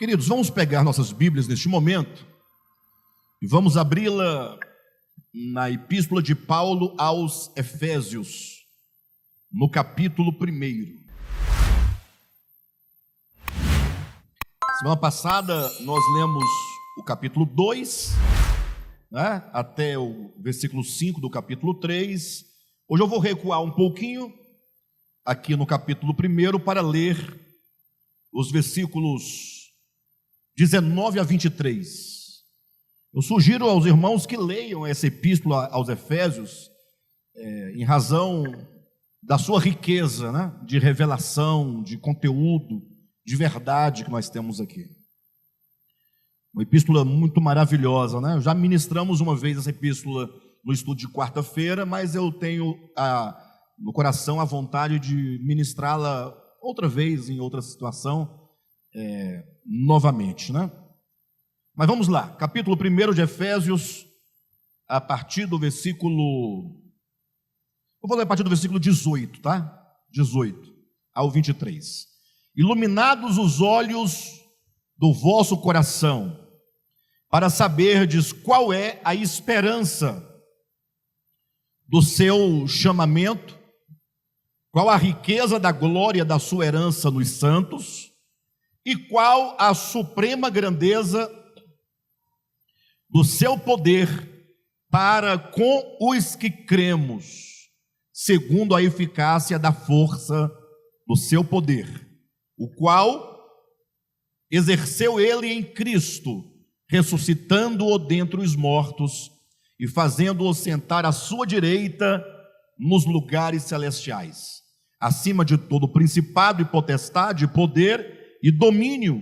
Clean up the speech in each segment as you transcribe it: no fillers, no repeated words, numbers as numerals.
Queridos, vamos pegar nossas Bíblias neste momento e vamos abri-la na Epístola de Paulo aos Efésios, no capítulo 1. Semana passada nós lemos o capítulo 2, né, até o versículo 5 do capítulo 3. Hoje eu vou recuar um pouquinho aqui no capítulo 1 para ler os versículos 19 a 23. Eu sugiro aos irmãos que leiam essa epístola aos Efésios, em razão da sua riqueza, né, de revelação, de conteúdo, de verdade que nós temos aqui. Uma epístola muito maravilhosa, né? Já ministramos uma vez essa epístola no estudo de quarta-feira, mas eu tenho no coração a vontade de ministrá-la outra vez, em outra situação, novamente, né? Mas vamos lá, capítulo 1 de Efésios, a partir do versículo... Eu vou ler a partir do versículo 18, tá? 18 ao 23. Iluminados os olhos do vosso coração, para saberdes qual é a esperança do seu chamamento, qual a riqueza da glória da sua herança nos santos, e qual a suprema grandeza do seu poder para com os que cremos, segundo a eficácia da força do seu poder, o qual exerceu ele em Cristo, ressuscitando-o dentre os mortos e fazendo-o sentar à sua direita nos lugares celestiais, acima de todo principado e potestade, poder e domínio,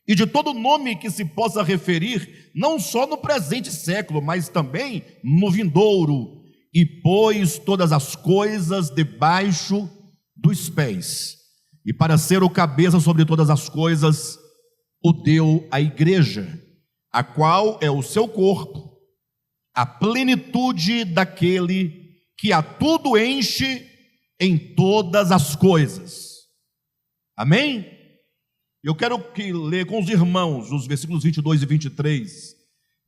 e de todo nome que se possa referir, não só no presente século, mas também no vindouro, e pôs todas as coisas debaixo dos pés, e para ser o cabeça sobre todas as coisas, o deu à igreja, a qual é o seu corpo, a plenitude daquele que a tudo enche em todas as coisas. Amém? Eu quero ler com os irmãos os versículos 22 e 23.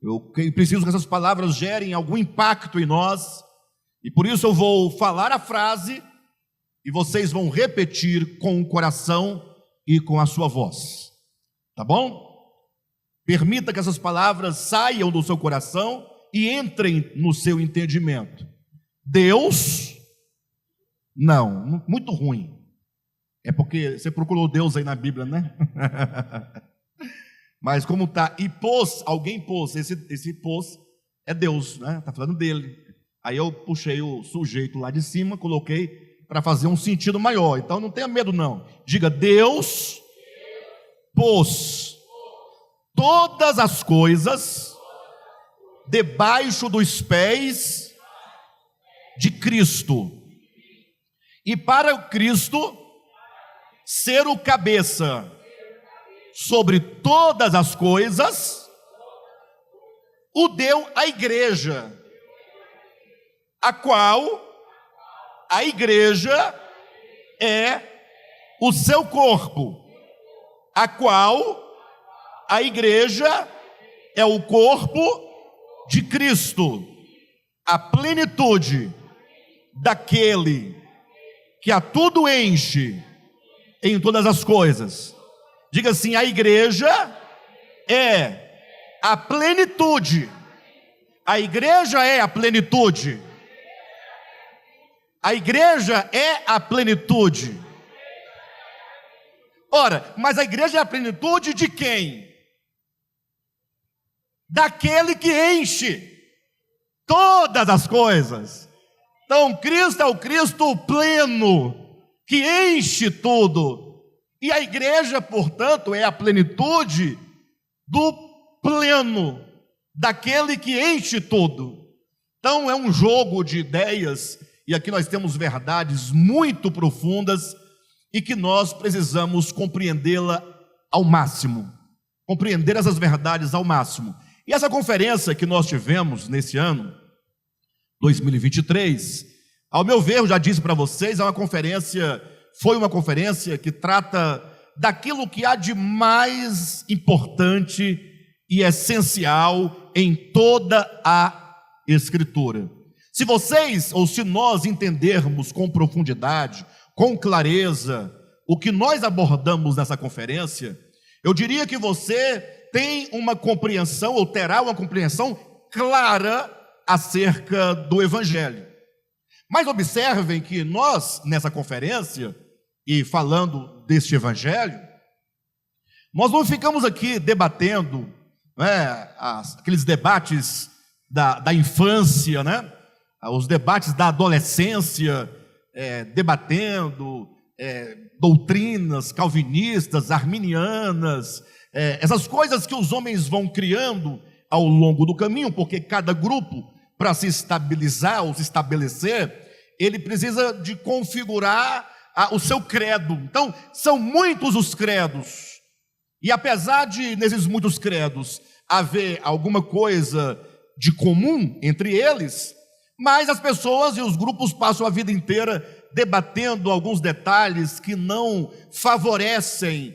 Eu preciso que essas palavras gerem algum impacto em nós, e por isso eu vou falar a frase e vocês vão repetir com o coração e com a sua voz. Tá bom? Permita que essas palavras saiam do seu coração e entrem no seu entendimento. Deus, não, muito ruim. É porque você procurou Deus aí na Bíblia, né? Mas como está, e pôs, alguém pôs, esse pôs é Deus, né? Está falando dele. Aí eu puxei o sujeito lá de cima, coloquei para fazer um sentido maior. Então não tenha medo não. Diga, Deus pôs todas as coisas debaixo dos pés de Cristo. E para o Cristo ser o cabeça sobre todas as coisas, o deu à igreja, a qual a igreja é o seu corpo, a qual a igreja é o corpo de Cristo, a plenitude daquele que a tudo enche em todas as coisas. Diga assim: a igreja é a plenitude. A igreja é a plenitude. A igreja é a plenitude. Ora, mas a igreja é a plenitude de quem? Daquele que enche todas as coisas. Então Cristo é o Cristo pleno, que enche tudo, e a igreja, portanto, é a plenitude do pleno, daquele que enche tudo. Então é um jogo de ideias, e aqui nós temos verdades muito profundas, e que nós precisamos compreendê-la ao máximo, compreender essas verdades ao máximo. E essa conferência que nós tivemos nesse ano, 2023, ao meu ver, eu já disse para vocês, foi uma conferência que trata daquilo que há de mais importante e essencial em toda a Escritura. Se vocês, ou se nós entendermos com profundidade, com clareza, o que nós abordamos nessa conferência, eu diria que você tem uma compreensão, ou terá uma compreensão clara acerca do Evangelho. Mas observem que nós, nessa conferência, e falando deste Evangelho, nós não ficamos aqui debatendo, aqueles debates da infância, os debates da adolescência, debatendo doutrinas calvinistas, arminianas, essas coisas que os homens vão criando ao longo do caminho, porque cada grupo, para se estabilizar ou se estabelecer, ele precisa de configurar o seu credo. Então, são muitos os credos, e apesar de, nesses muitos credos, haver alguma coisa de comum entre eles, mas as pessoas e os grupos passam a vida inteira debatendo alguns detalhes que não favorecem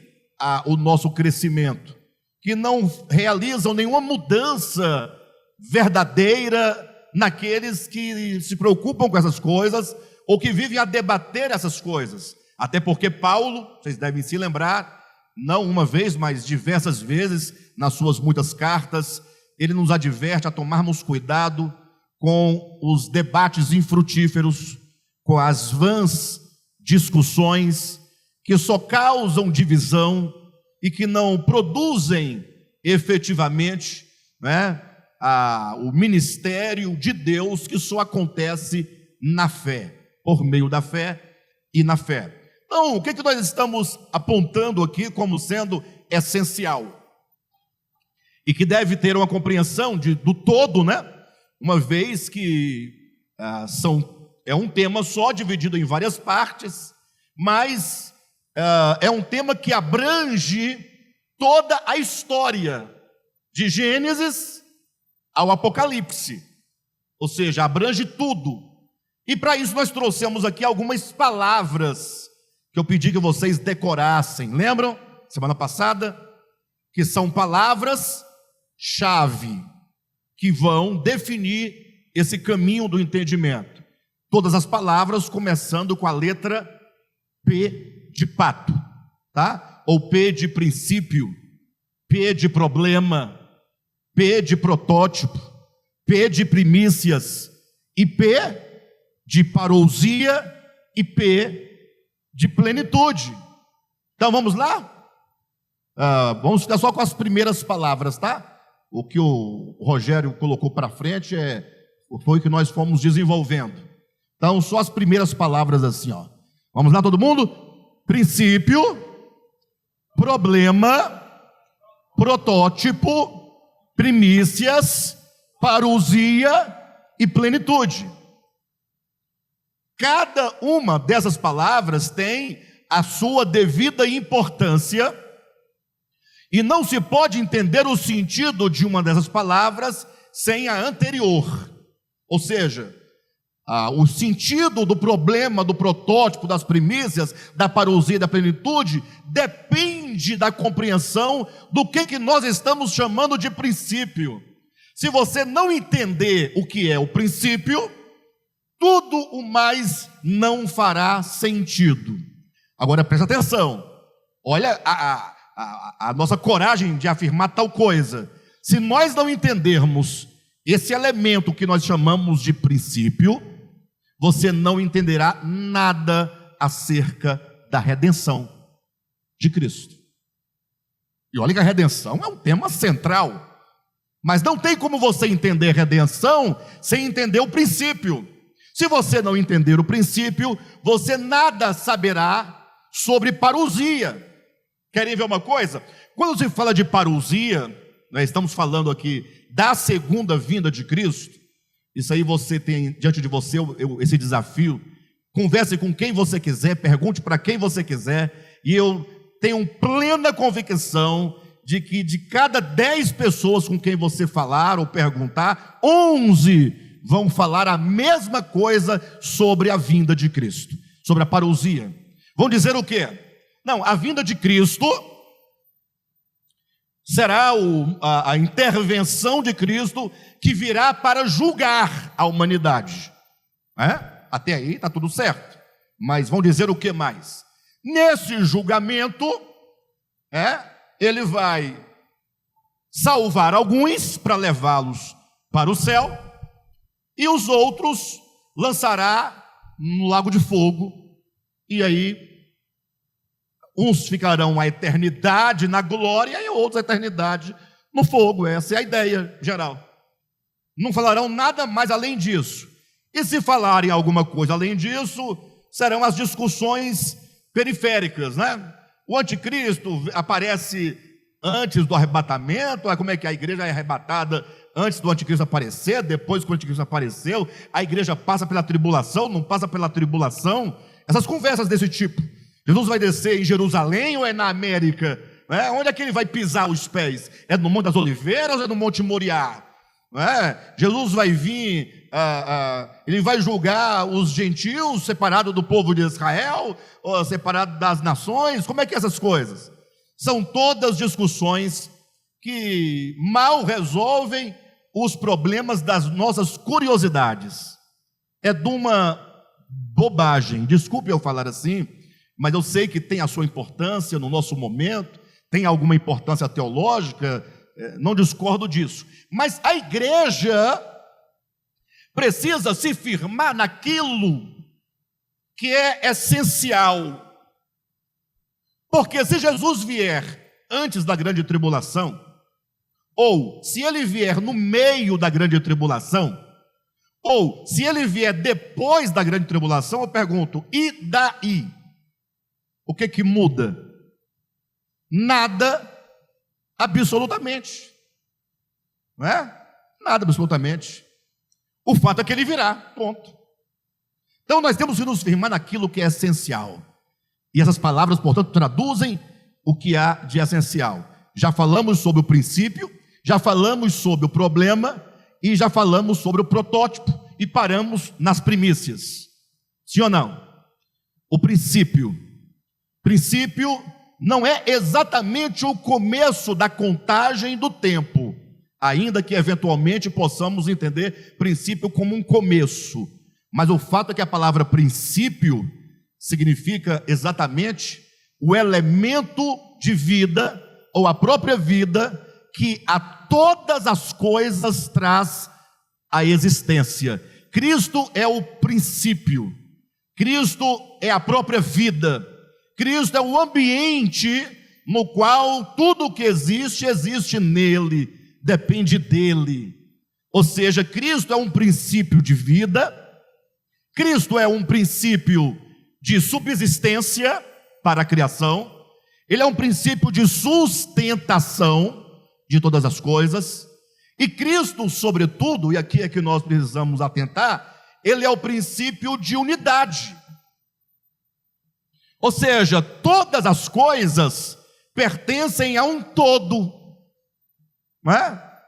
o nosso crescimento, que não realizam nenhuma mudança verdadeira naqueles que se preocupam com essas coisas, ou que vivem a debater essas coisas. Até porque Paulo, vocês devem se lembrar, não uma vez, mas diversas vezes, nas suas muitas cartas, ele nos adverte a tomarmos cuidado com os debates infrutíferos, com as vãs discussões que só causam divisão e que não produzem efetivamente o ministério de Deus, que só acontece na fé, por meio da fé e na fé. Então, o que nós estamos apontando aqui como sendo essencial? E que deve ter uma compreensão do todo, uma vez que é um tema só, dividido em várias partes, mas é um tema que abrange toda a história, de Gênesis ao Apocalipse, ou seja, abrange tudo. E para isso nós trouxemos aqui algumas palavras que eu pedi que vocês decorassem. Lembram? Semana passada? Que são palavras-chave que vão definir esse caminho do entendimento. Todas as palavras começando com a letra P de pato, tá? Ou P de princípio, P de problema, P de protótipo, P de primícias, e P de parousia, e P de plenitude. Então vamos lá? Vamos ficar só com as primeiras palavras, tá? O que o Rogério colocou para frente foi o que nós fomos desenvolvendo. Então, só as primeiras palavras assim, ó. Vamos lá, todo mundo? Princípio, problema, protótipo, primícias, parousia e plenitude. Cada uma dessas palavras tem a sua devida importância, e não se pode entender o sentido de uma dessas palavras sem a anterior. Ou seja, o sentido do problema, do protótipo, das primícias, da parousia e da plenitude depende da compreensão do que nós estamos chamando de princípio. Se você não entender o que é o princípio, tudo o mais não fará sentido. Agora presta atenção, olha a nossa coragem de afirmar tal coisa. Se nós não entendermos esse elemento que nós chamamos de princípio, você não entenderá nada acerca da redenção de Cristo. E olha que a redenção é um tema central, mas não tem como você entender redenção sem entender o princípio. Se você não entender o princípio, você nada saberá sobre parousia. Querem ver uma coisa? Quando se fala de parousia, nós estamos falando aqui da segunda vinda de Cristo. Isso aí você tem diante de você esse desafio. Converse com quem você quiser, pergunte para quem você quiser, e eu tenho plena convicção de que de cada 10 pessoas com quem você falar ou perguntar, 11 vão falar a mesma coisa sobre a vinda de Cristo, sobre a parousia. Vão dizer o quê? Não, a vinda de Cristo será a intervenção de Cristo que virá para julgar a humanidade. Até aí está tudo certo. Mas vão dizer o que mais? Nesse julgamento, ele vai salvar alguns para levá-los para o céu, e os outros lançará no lago de fogo, e aí uns ficarão a eternidade na glória e outros a eternidade no fogo. Essa é a ideia geral. Não falarão nada mais além disso. E se falarem alguma coisa além disso, serão as discussões periféricas, O anticristo aparece antes do arrebatamento. Como é que a igreja é arrebatada antes do anticristo aparecer? Depois que o anticristo apareceu, a igreja passa pela tribulação, não passa pela tribulação? Essas conversas desse tipo. Jesus vai descer em Jerusalém ou é na América? Onde é que ele vai pisar os pés? É no Monte das Oliveiras ou é no Monte Moriá? Jesus vai vir, ele vai julgar os gentios separado do povo de Israel, ou separado das nações? Como é que é essas coisas? São todas discussões que mal resolvem os problemas das nossas curiosidades. É de uma bobagem, desculpe eu falar assim, mas eu sei que tem a sua importância no nosso momento, tem alguma importância teológica, não discordo disso, mas a igreja precisa se firmar naquilo que é essencial, porque se Jesus vier antes da grande tribulação, ou se ele vier no meio da grande tribulação, ou se ele vier depois da grande tribulação, eu pergunto, e daí? O que muda? Nada, absolutamente. Não é? Nada, absolutamente. O fato é que ele virá, ponto. Então nós temos que nos firmar naquilo que é essencial. E essas palavras, portanto, traduzem o que há de essencial. Já falamos sobre o princípio, já falamos sobre o problema e já falamos sobre o protótipo e paramos nas primícias. Sim ou não? O princípio não é exatamente o começo da contagem do tempo, ainda que eventualmente possamos entender princípio como um começo, mas o fato é que a palavra princípio significa exatamente o elemento de vida, ou a própria vida, que a todas as coisas traz a existência. Cristo é o princípio, Cristo é a própria vida, Cristo é o ambiente no qual tudo o que existe, existe nele, depende dele. Ou seja, Cristo é um princípio de vida, Cristo é um princípio de subsistência para a criação, ele é um princípio de sustentação de todas as coisas, e Cristo, sobretudo, e aqui é que nós precisamos atentar, ele é o princípio de unidade. Ou seja, todas as coisas pertencem a um todo, não é?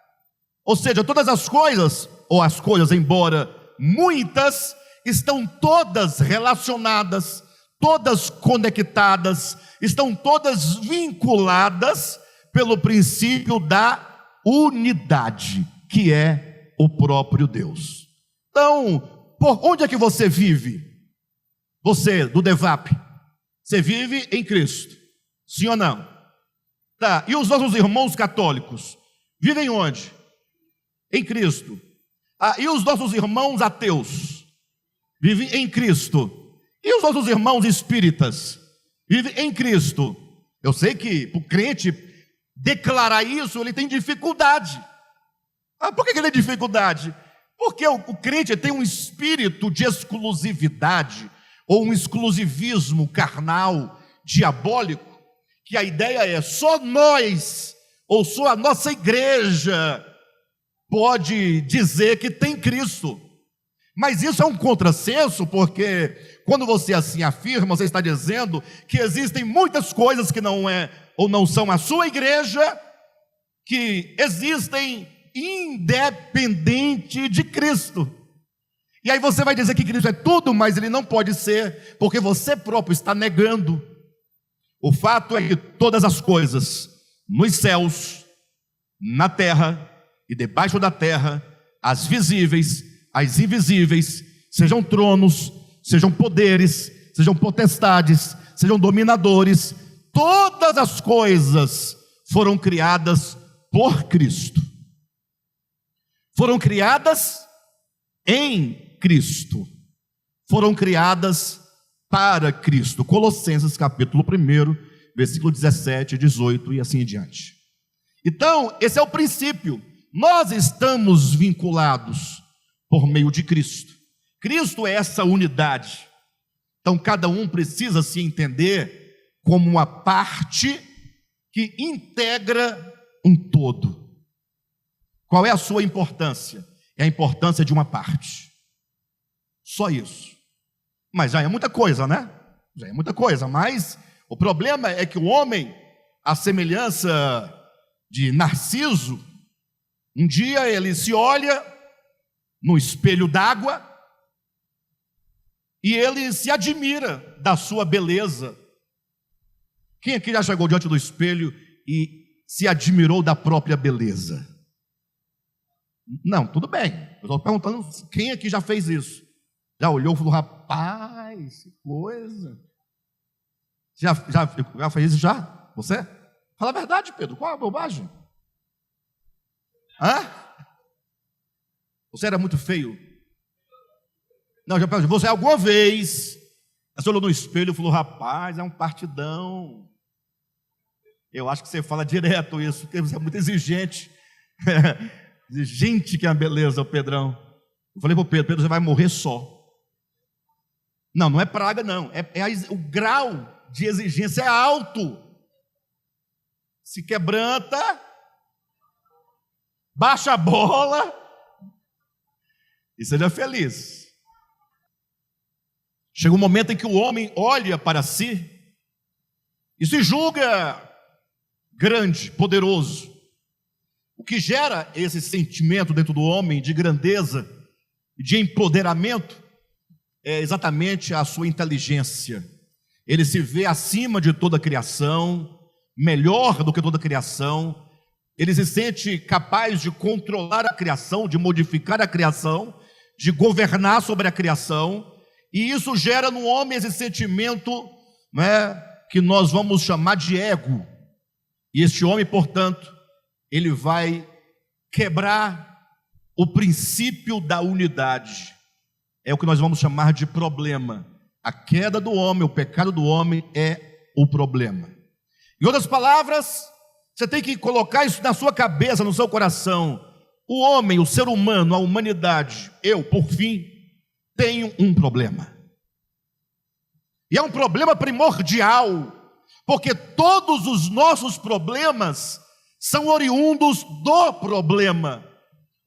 Ou seja, todas as coisas, ou as coisas, embora muitas, estão todas relacionadas, todas conectadas, estão todas vinculadas pelo princípio da unidade, que é o próprio Deus. Então, por onde é que você vive? Você, do DEVAP, você vive em Cristo, sim ou não? Tá, e os nossos irmãos católicos, vivem onde? Em Cristo. E os nossos irmãos ateus, vivem em Cristo. E os nossos irmãos espíritas, vivem em Cristo. Eu sei que para o crente declarar isso, ele tem dificuldade. Por que ele tem dificuldade? Porque o crente tem um espírito de exclusividade, ou um exclusivismo carnal, diabólico, que a ideia é só nós, ou só a nossa igreja pode dizer que tem Cristo. Mas isso é um contrassenso, porque quando você assim afirma, você está dizendo que existem muitas coisas que não é ou não são a sua igreja, que existem independente de Cristo. E aí você vai dizer que Cristo é tudo, mas ele não pode ser, porque você próprio está negando. O fato é que todas as coisas, nos céus, na terra e debaixo da terra, as visíveis, as invisíveis, sejam tronos, sejam poderes, sejam potestades, sejam dominadores, todas as coisas foram criadas por Cristo. Foram criadas em Cristo. Foram criadas para Cristo. Colossenses capítulo 1, versículo 17, 18 e assim em diante. Então, esse é o princípio. Nós estamos vinculados por meio de Cristo. Cristo é essa unidade. Então, cada um precisa se entender como uma parte que integra um todo. Qual é a sua importância? É a importância de uma parte. Só isso. Mas já é muita coisa, né? Já é muita coisa, mas o problema é que o homem, à semelhança de Narciso, um dia ele se olha no espelho d'água e ele se admira da sua beleza. Quem aqui já chegou diante do espelho e se admirou da própria beleza? Não, tudo bem. Eu estou perguntando quem aqui já fez isso. Já olhou e falou, rapaz, que coisa. Já fez isso já? Você? Fala a verdade, Pedro, qual é a bobagem? Hã? Você era muito feio? Não, já perguntei, você alguma vez, você olhou no espelho e falou, rapaz, é um partidão. Eu acho que você fala direto isso, porque você é muito exigente. Exigente que é a beleza, o Pedrão. Eu falei para o Pedro, você vai morrer só. Não, não é praga não, o grau de exigência é alto. Se quebranta, baixa a bola e seja feliz. Chega um momento em que o homem olha para si e se julga grande, poderoso. O que gera esse sentimento dentro do homem de grandeza e de empoderamento é exatamente a sua inteligência. Ele se vê acima de toda a criação, melhor do que toda a criação. Ele se sente capaz de controlar a criação, de modificar a criação, de governar sobre a criação. E isso gera no homem esse sentimento, né, que nós vamos chamar de ego. E este homem, portanto, ele vai quebrar o princípio da unidade. É o que nós vamos chamar de problema. A queda do homem, o pecado do homem é o problema. Em outras palavras, você tem que colocar isso na sua cabeça, no seu coração. O homem, o ser humano, a humanidade, eu, por fim, tenho um problema. E é um problema primordial, porque todos os nossos problemas são oriundos do problema.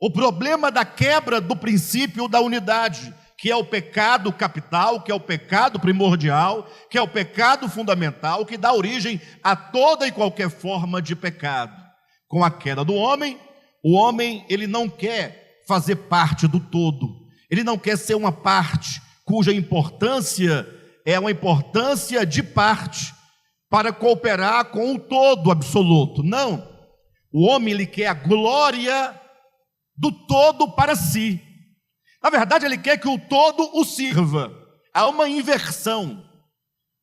O problema da quebra do princípio da unidade, que é o pecado capital, que é o pecado primordial, que é o pecado fundamental, que dá origem a toda e qualquer forma de pecado. Com a queda do homem, o homem ele não quer fazer parte do todo, ele não quer ser uma parte cuja importância é uma importância de parte para cooperar com o todo absoluto. Não, o homem ele quer a glória do todo para si. Na verdade, ele quer que o todo o sirva. Há uma inversão.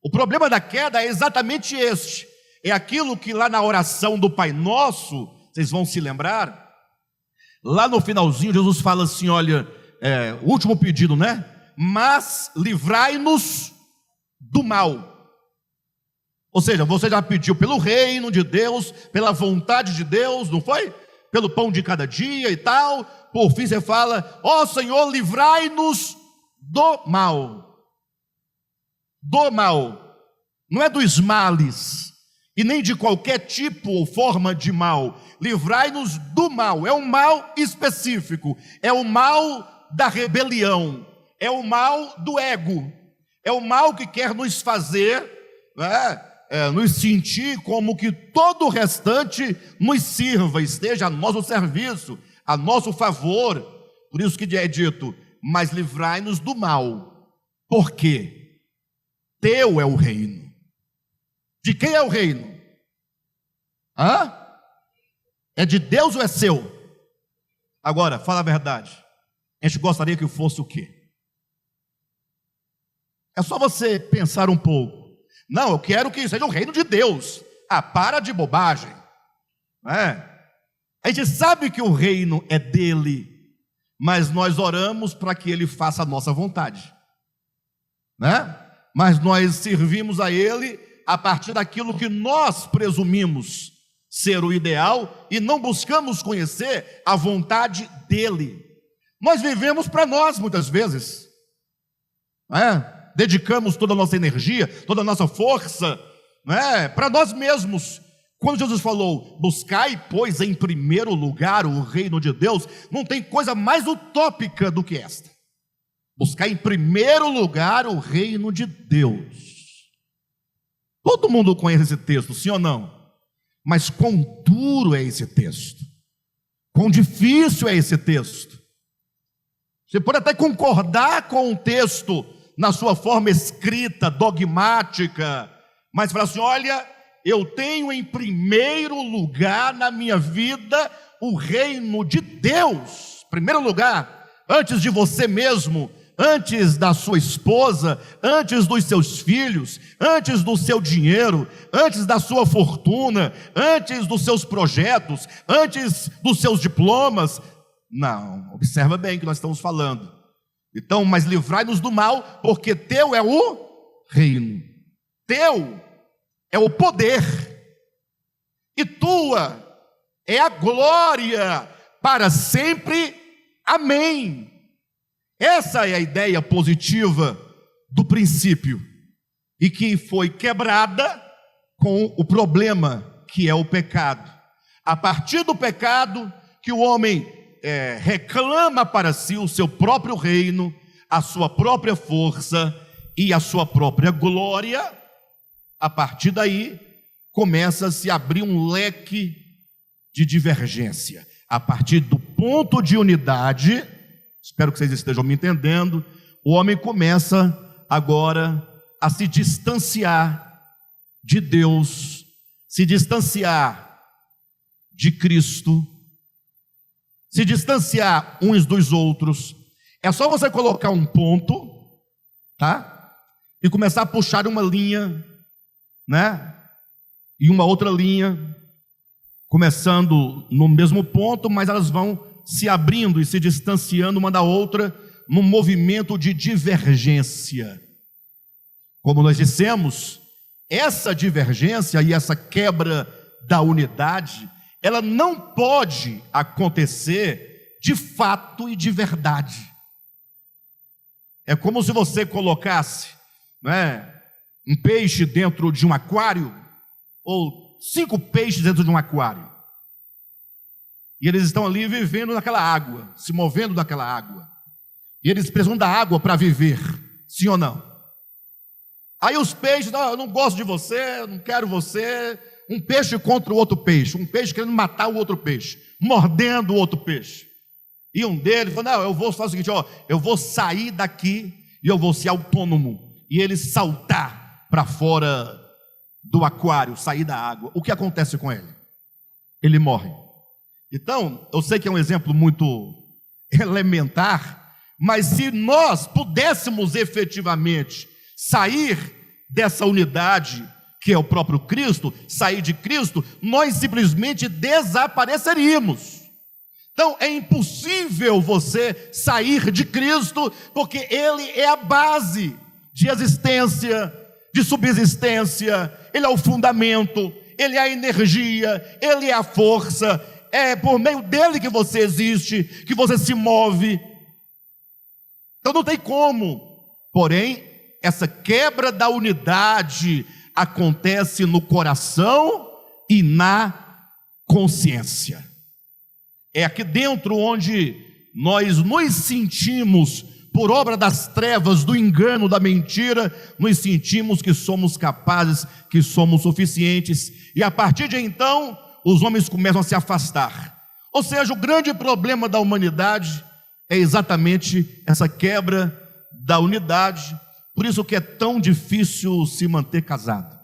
O problema da queda é exatamente este. É aquilo que lá na oração do Pai Nosso, vocês vão se lembrar, lá no finalzinho, Jesus fala assim, olha, o último pedido, né? Mas livrai-nos do mal. Ou seja, você já pediu pelo reino de Deus, pela vontade de Deus, não foi? Pelo pão de cada dia e tal. Por fim você fala, ó Senhor, livrai-nos do mal. Do mal. Não é dos males, e nem de qualquer tipo ou forma de mal. Livrai-nos do mal. É um mal específico. É o mal da rebelião. É o mal do ego. É o mal que quer nos fazer, nos sentir como que todo o restante nos sirva, esteja a nosso serviço, a nosso favor. Por isso que é dito, mas livrai-nos do mal. Por quê? Teu é o reino. De quem é o reino? Hã? É de Deus ou é seu? Agora, fala a verdade. A gente gostaria que fosse o quê? É só você pensar um pouco. Não, eu quero que seja o reino de Deus. Ah, para de bobagem. Não é? A gente sabe que o reino é dele, mas nós oramos para que ele faça a nossa vontade, né? Mas nós servimos a ele a partir daquilo que nós presumimos ser o ideal e não buscamos conhecer a vontade dele. Nós vivemos para nós muitas vezes, né? Dedicamos toda a nossa energia, toda a nossa força, né? Para nós mesmos. Quando Jesus falou, buscai, pois, em primeiro lugar o reino de Deus, não tem coisa mais utópica do que esta. Buscar em primeiro lugar o reino de Deus. Todo mundo conhece esse texto, sim ou não? Mas quão duro é esse texto? Quão difícil é esse texto? Você pode até concordar com o texto na sua forma escrita, dogmática, mas falar assim, olha, eu tenho em primeiro lugar na minha vida o reino de Deus. Primeiro lugar, antes de você mesmo, antes da sua esposa, antes dos seus filhos, antes do seu dinheiro, antes da sua fortuna, antes dos seus projetos, antes dos seus diplomas. Não, observa bem o que nós estamos falando. Então, mas livrai-nos do mal, porque teu é o reino, teu é o poder, e tua é a glória para sempre. Amém. Essa é a ideia positiva do princípio, e que foi quebrada com o problema que é o pecado. A partir do pecado, que o homem reclama para si o seu próprio reino, a sua própria força e a sua própria glória. A partir daí, começa a se abrir um leque de divergência. A partir do ponto de unidade, espero que vocês estejam me entendendo, o homem começa agora a se distanciar de Deus, se distanciar de Cristo, se distanciar uns dos outros. É só você colocar um ponto, tá? E começar a puxar uma linha, né? E uma outra linha, começando no mesmo ponto, mas elas vão se abrindo e se distanciando uma da outra, num movimento de divergência. Como nós dissemos, essa divergência e essa quebra da unidade, ela não pode acontecer de fato e de verdade. É como se você colocasse, né, um peixe dentro de um aquário, ou 5 peixes dentro de um aquário, e eles estão ali vivendo naquela água, se movendo naquela água, e eles precisam da água para viver, sim ou não? Aí os peixes, não, eu não gosto de você, eu não quero você. Um peixe contra o outro peixe, um peixe querendo matar o outro peixe, mordendo o outro peixe. E um deles falou, não, eu vou fazer o seguinte, ó, eu vou sair daqui e eu vou ser autônomo. E ele saltar para fora do aquário, sair da água. O que acontece com ele? Ele morre. Então, eu sei que é um exemplo muito elementar, mas se nós pudéssemos efetivamente sair dessa unidade, que é o próprio Cristo, sair de Cristo, nós simplesmente desapareceríamos. Então é impossível você sair de Cristo, porque Ele é a base de existência, de subsistência, Ele é o fundamento, Ele é a energia, Ele é a força, é por meio dEle que você existe, que você se move. Então não tem como. Porém, essa quebra da unidade acontece no coração e na consciência. É aqui dentro onde nós nos sentimos, por obra das trevas, do engano, da mentira, nos sentimos que somos capazes, que somos suficientes, e a partir de então, os homens começam a se afastar. Ou seja, o grande problema da humanidade é exatamente essa quebra da unidade. Por isso que é tão difícil se manter casado.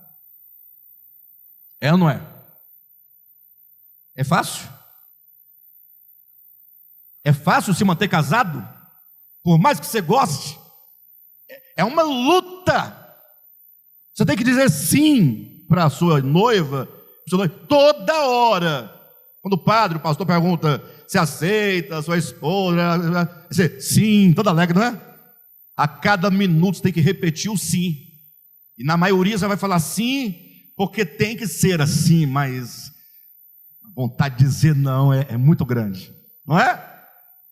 É ou não é? É fácil? É fácil se manter casado? Por mais que você goste? É uma luta. Você tem que dizer sim para a sua noiva, toda hora. Quando o padre, o pastor pergunta se aceita a sua esposa, você, sim, toda alegre, não é? A cada minuto você tem que repetir o sim. E na maioria você vai falar sim, porque tem que ser assim, mas a vontade de dizer não é muito grande, não é?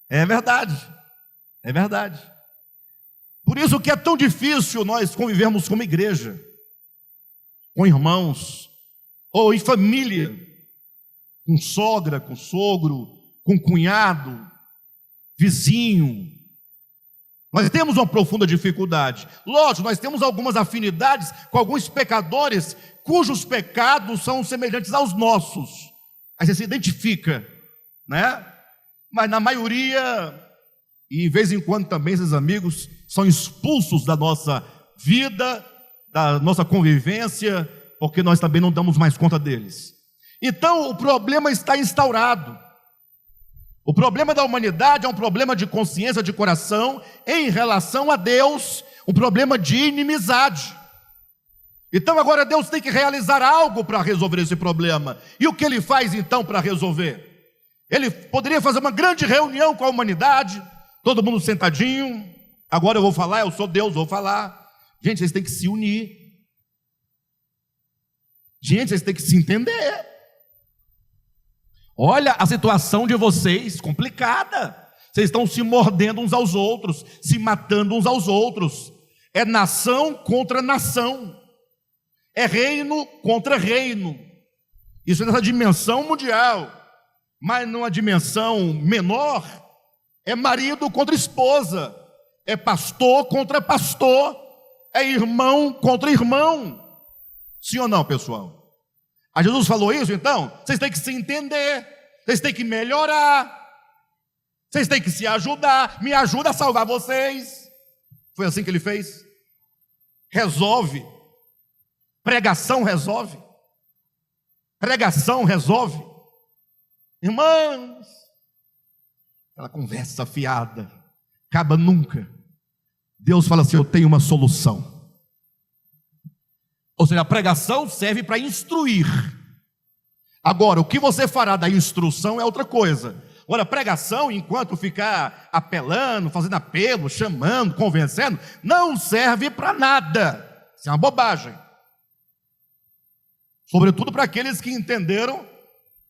É verdade, é verdade. Por isso que é tão difícil nós convivermos como igreja, com irmãos, ou em família, com sogra, com sogro, com cunhado, vizinho. Nós temos uma profunda dificuldade. Lógico, nós temos algumas afinidades com alguns pecadores cujos pecados são semelhantes aos nossos. Aí você se identifica, né? Mas na maioria, e de vez em quando também esses amigos são expulsos da nossa vida, da nossa convivência, porque nós também não damos mais conta deles. Então o problema está instaurado. O problema da humanidade é um problema de consciência, de coração, em relação a Deus, um problema de inimizade. Então agora Deus tem que realizar algo para resolver esse problema. E o que Ele faz então para resolver? Ele poderia fazer uma grande reunião com a humanidade, todo mundo sentadinho, agora eu vou falar, eu sou Deus, vou falar. Gente, vocês têm que se unir. Gente, vocês têm que se entender. Olha a situação de vocês, complicada. Vocês estão se mordendo uns aos outros, se matando uns aos outros. É nação contra nação. É reino contra reino. Isso é nessa dimensão mundial. Mas numa dimensão menor, é marido contra esposa. É pastor contra pastor. É irmão contra irmão. Sim ou não, pessoal? A Jesus falou isso, então, vocês têm que se entender, vocês têm que melhorar, vocês têm que se ajudar, me ajuda a salvar vocês. Foi assim que ele fez? Resolve. Pregação resolve. Pregação resolve. Irmãos, aquela conversa fiada, acaba nunca. Deus fala assim, eu tenho uma solução. Ou seja, a pregação serve para instruir. Agora, o que você fará da instrução é outra coisa. Agora, a pregação, enquanto ficar apelando, fazendo apelo, chamando, convencendo, não serve para nada. Isso é uma bobagem. Sobretudo para aqueles que entenderam,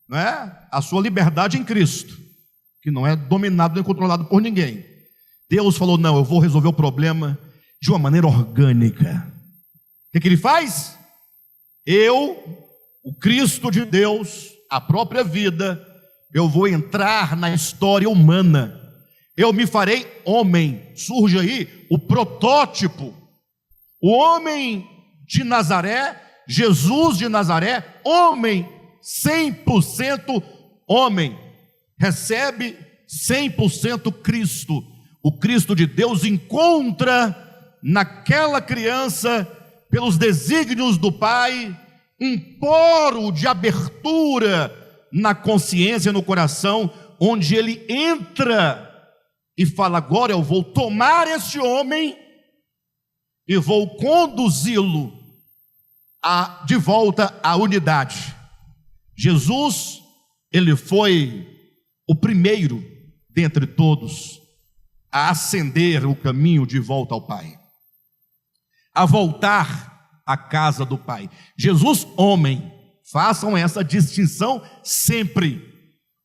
né, a sua liberdade em Cristo, que não é dominado nem controlado por ninguém. Deus falou, não, eu vou resolver o problema de uma maneira orgânica. O que ele faz? Eu, o Cristo de Deus, a própria vida, eu vou entrar na história humana. Eu me farei homem. Surge aí o protótipo. O homem de Nazaré, Jesus de Nazaré, homem, 100% homem. Recebe 100% Cristo. O Cristo de Deus encontra naquela criança, pelos desígnios do Pai, um poro de abertura na consciência, no coração, onde ele entra e fala, agora eu vou tomar esse homem e vou conduzi-lo de volta à unidade. Jesus, ele foi o primeiro dentre todos a ascender o caminho de volta ao Pai, a voltar à casa do Pai. Jesus, homem, façam essa distinção sempre.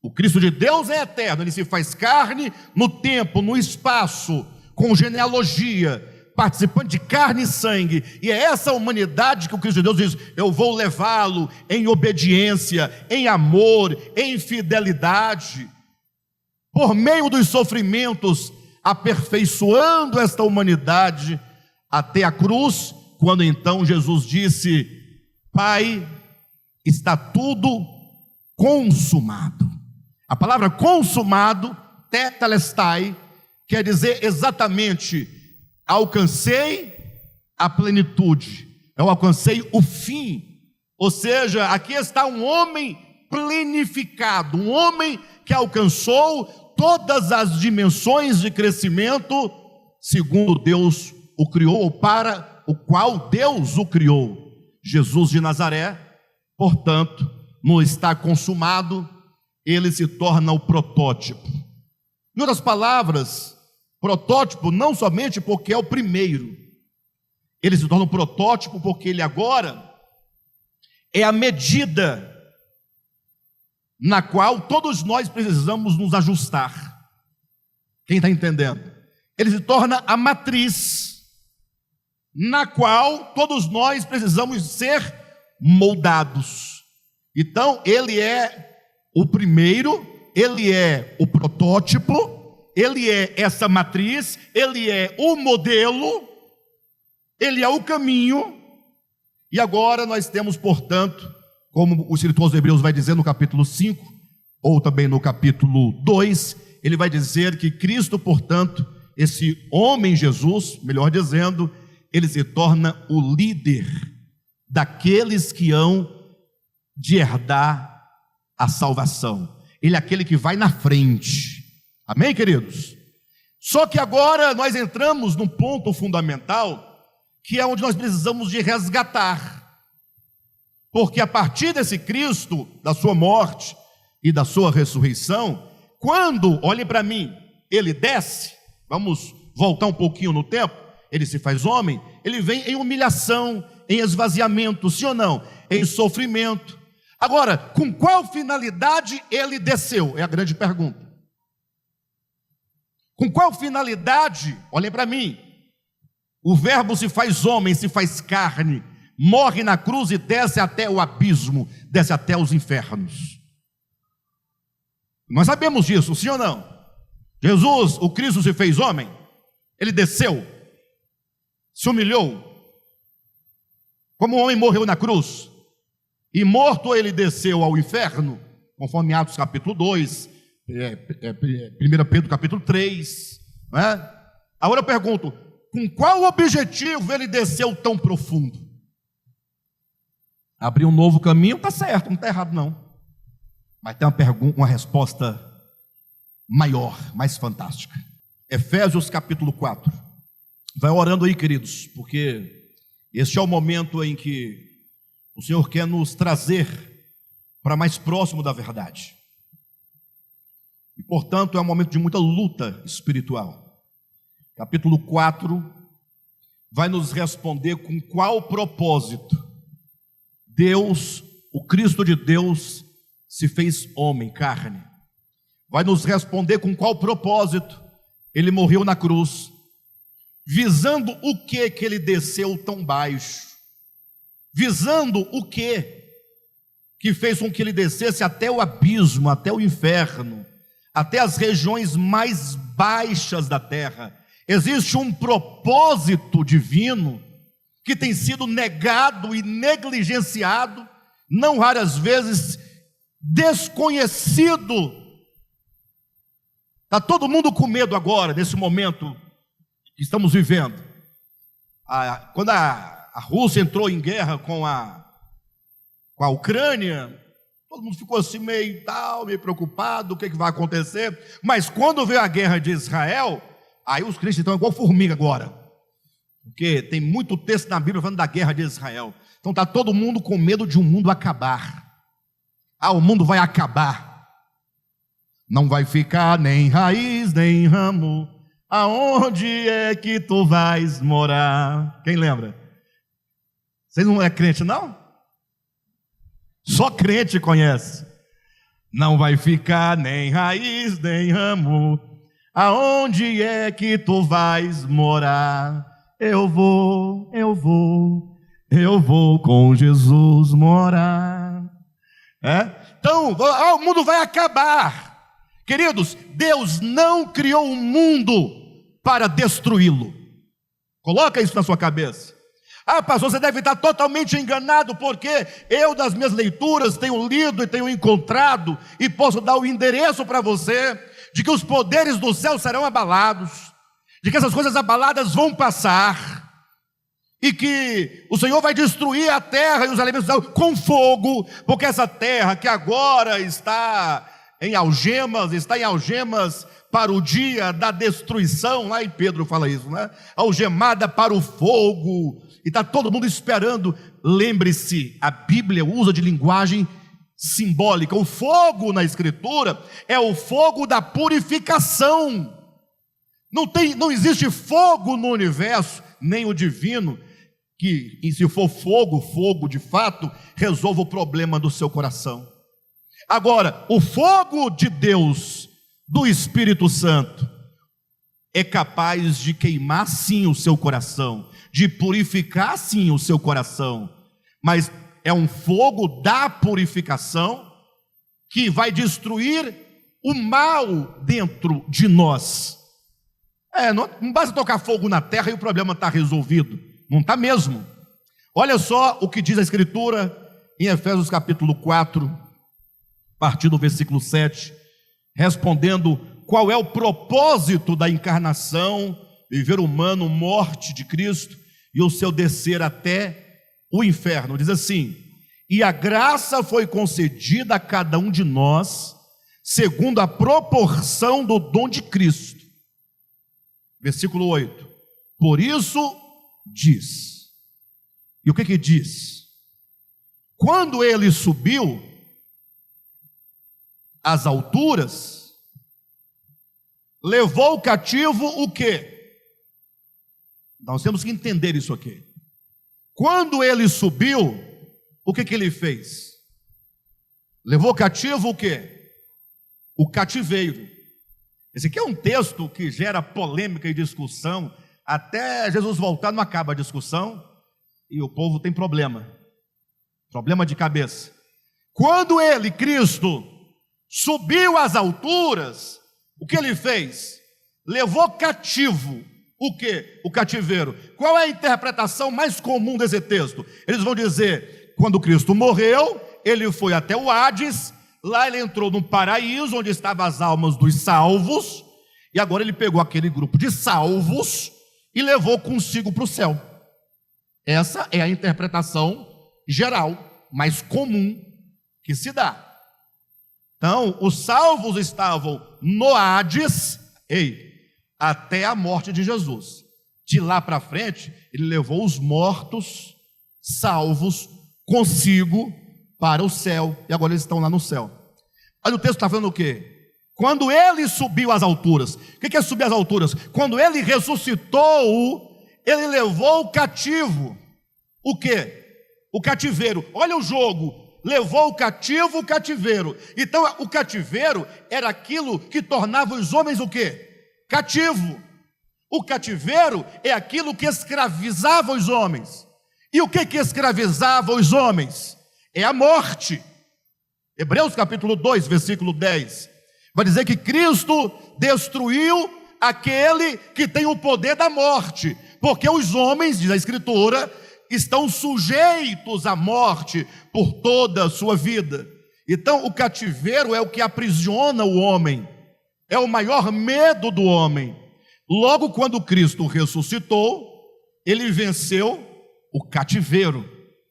O Cristo de Deus é eterno, ele se faz carne no tempo, no espaço, com genealogia, participante de carne e sangue, e é essa humanidade que o Cristo de Deus diz, eu vou levá-lo em obediência, em amor, em fidelidade, por meio dos sofrimentos, aperfeiçoando esta humanidade até a cruz, quando então Jesus disse, Pai, está tudo consumado. A palavra consumado, tetelestai, quer dizer exatamente, alcancei a plenitude, eu alcancei o fim Ou seja, aqui está um homem plenificado, um homem que alcançou todas as dimensões de crescimento segundo Deus o criou, ou para o qual Deus o criou. Jesus de Nazaré, portanto, não está consumado, ele se torna o protótipo. Em outras palavras, protótipo não somente porque é o primeiro, ele se torna um protótipo porque ele agora é a medida na qual todos nós precisamos nos ajustar. Quem está entendendo? Ele se torna a matriz na qual todos nós precisamos ser moldados. Então, ele é o primeiro, ele é o protótipo, ele é essa matriz, ele é o modelo, ele é o caminho. E agora nós temos, portanto, como o escritor aos Hebreus vai dizer no capítulo 5, ou também no capítulo 2, ele vai dizer que Cristo, portanto, esse homem Jesus, melhor dizendo, ele se torna o líder daqueles que hão de herdar a salvação. Ele é aquele que vai na frente. Amém, queridos? Só que agora nós entramos num ponto fundamental, que é onde nós precisamos de resgatar. Porque a partir desse Cristo, da sua morte e da sua ressurreição, quando, olhe para mim, ele desce, vamos voltar um pouquinho no tempo, ele se faz homem, ele vem em humilhação, em esvaziamento, sim ou não? Em sofrimento. Agora, com qual finalidade ele desceu? É a grande pergunta. Com qual finalidade, olhem para mim, o verbo se faz homem, se faz carne, morre na cruz e desce até o abismo, desce até os infernos. Nós sabemos disso, sim ou não? Jesus, o Cristo se fez homem, ele desceu, se humilhou, como um homem morreu na cruz, e morto ele desceu ao inferno, conforme Atos capítulo 2, 1 Pedro capítulo 3, não é? Agora eu pergunto, com qual objetivo ele desceu tão profundo? Abrir um novo caminho, está certo, não está errado não. Mas tem uma resposta maior, mais fantástica. Efésios capítulo 4. Vai orando aí, queridos, porque este é o momento em que o Senhor quer nos trazer para mais próximo da verdade. E, portanto, é um momento de muita luta espiritual. Capítulo 4 vai nos responder com qual propósito Deus, o Cristo de Deus, se fez homem, carne. Vai nos responder com qual propósito ele morreu na cruz, visando o que ele desceu tão baixo, visando o que fez com que ele descesse até o abismo, até o inferno, até as regiões mais baixas da terra. Existe um propósito divino que tem sido negado e negligenciado, não raras vezes desconhecido. Está todo mundo com medo agora, nesse momento que estamos vivendo. Quando a Rússia entrou em guerra com a Ucrânia, todo mundo ficou assim meio preocupado, o que vai acontecer? Mas quando veio a guerra de Israel, aí os crentes estão igual formiga agora. Porque tem muito texto na Bíblia falando da guerra de Israel. Então está todo mundo com medo de um mundo acabar. O mundo vai acabar. Não vai ficar nem raiz, nem ramo. Aonde é que tu vais morar? Quem lembra? Vocês não é crente, não? Só crente conhece. Não vai ficar nem raiz, nem ramo. Aonde é que tu vais morar? Eu vou com Jesus morar. Então, o mundo vai acabar. Queridos, Deus não criou o mundo para destruí-lo. Coloca isso na sua cabeça. Pastor, você deve estar totalmente enganado, porque eu, das minhas leituras, tenho lido e tenho encontrado, e posso dar o endereço para você, de que os poderes do céu serão abalados, de que essas coisas abaladas vão passar, e que o Senhor vai destruir a terra e os alimentos com fogo, porque essa terra que agora está em algemas para o dia da destruição, lá em Pedro fala isso, né? Algemada para o fogo, e está todo mundo esperando. Lembre-se, a Bíblia usa de linguagem simbólica. O fogo na Escritura é o fogo da purificação. Não existe fogo no universo, nem o divino, que, e se for fogo de fato, resolva o problema do seu coração. Agora, o fogo de Deus, do Espírito Santo, é capaz de queimar sim o seu coração, de purificar sim o seu coração, mas é um fogo da purificação que vai destruir o mal dentro de nós. Não basta tocar fogo na terra e o problema está resolvido. Não está mesmo. Olha só o que diz a Escritura em Efésios capítulo 4, a partir do versículo 7, respondendo qual é o propósito da encarnação, viver humano, morte de Cristo e o seu descer até o inferno. Diz assim: e a graça foi concedida a cada um de nós, segundo a proporção do dom de Cristo. Versículo 8: por isso diz. E o que diz? Quando ele subiu às alturas, levou cativo o quê? Nós temos que entender isso aqui. Quando ele subiu, o que ele fez? Levou cativo o quê? O cativeiro. Esse aqui é um texto que gera polêmica e discussão. Até Jesus voltar não acaba a discussão e o povo tem problema de cabeça. Quando ele, Cristo, subiu às alturas, o que ele fez? Levou cativo o quê? O cativeiro. Qual é a interpretação mais comum desse texto? Eles vão dizer, quando Cristo morreu, ele foi até o Hades, lá ele entrou no paraíso, onde estavam as almas dos salvos, e agora ele pegou aquele grupo de salvos e levou consigo para o céu. Essa é a interpretação geral, mais comum que se dá. Então, os salvos estavam no Hades, até a morte de Jesus. De lá para frente, ele levou os mortos, salvos, consigo para o céu, e agora eles estão lá no céu. Olha, o texto está falando o quê? Quando ele subiu às alturas. O que é subir às alturas? Quando ele ressuscitou, ele levou o cativo. O quê? O cativeiro. Olha o jogo. Levou o cativo, o cativeiro. Então o cativeiro era aquilo que tornava os homens o quê? Cativo. O cativeiro é aquilo que escravizava os homens. E o que escravizava os homens? É a morte. Hebreus capítulo 2, versículo 10, vai dizer que Cristo destruiu aquele que tem o poder da morte, porque os homens, diz a Escritura, estão sujeitos à morte por toda a sua vida. Então o cativeiro é o que aprisiona o homem, é o maior medo do homem. Logo, quando Cristo ressuscitou, ele venceu o cativeiro,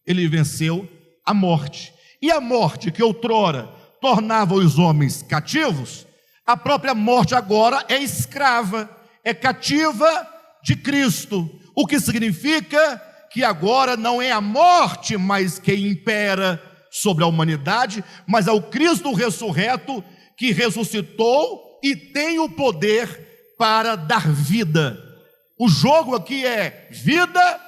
ele venceu a morte. E a morte que outrora tornava os homens cativos, a própria morte agora é escrava, é cativa de Cristo, o que significa que agora não é a morte mais quem impera sobre a humanidade, mas é o Cristo ressurreto que ressuscitou e tem o poder para dar vida. O jogo aqui é vida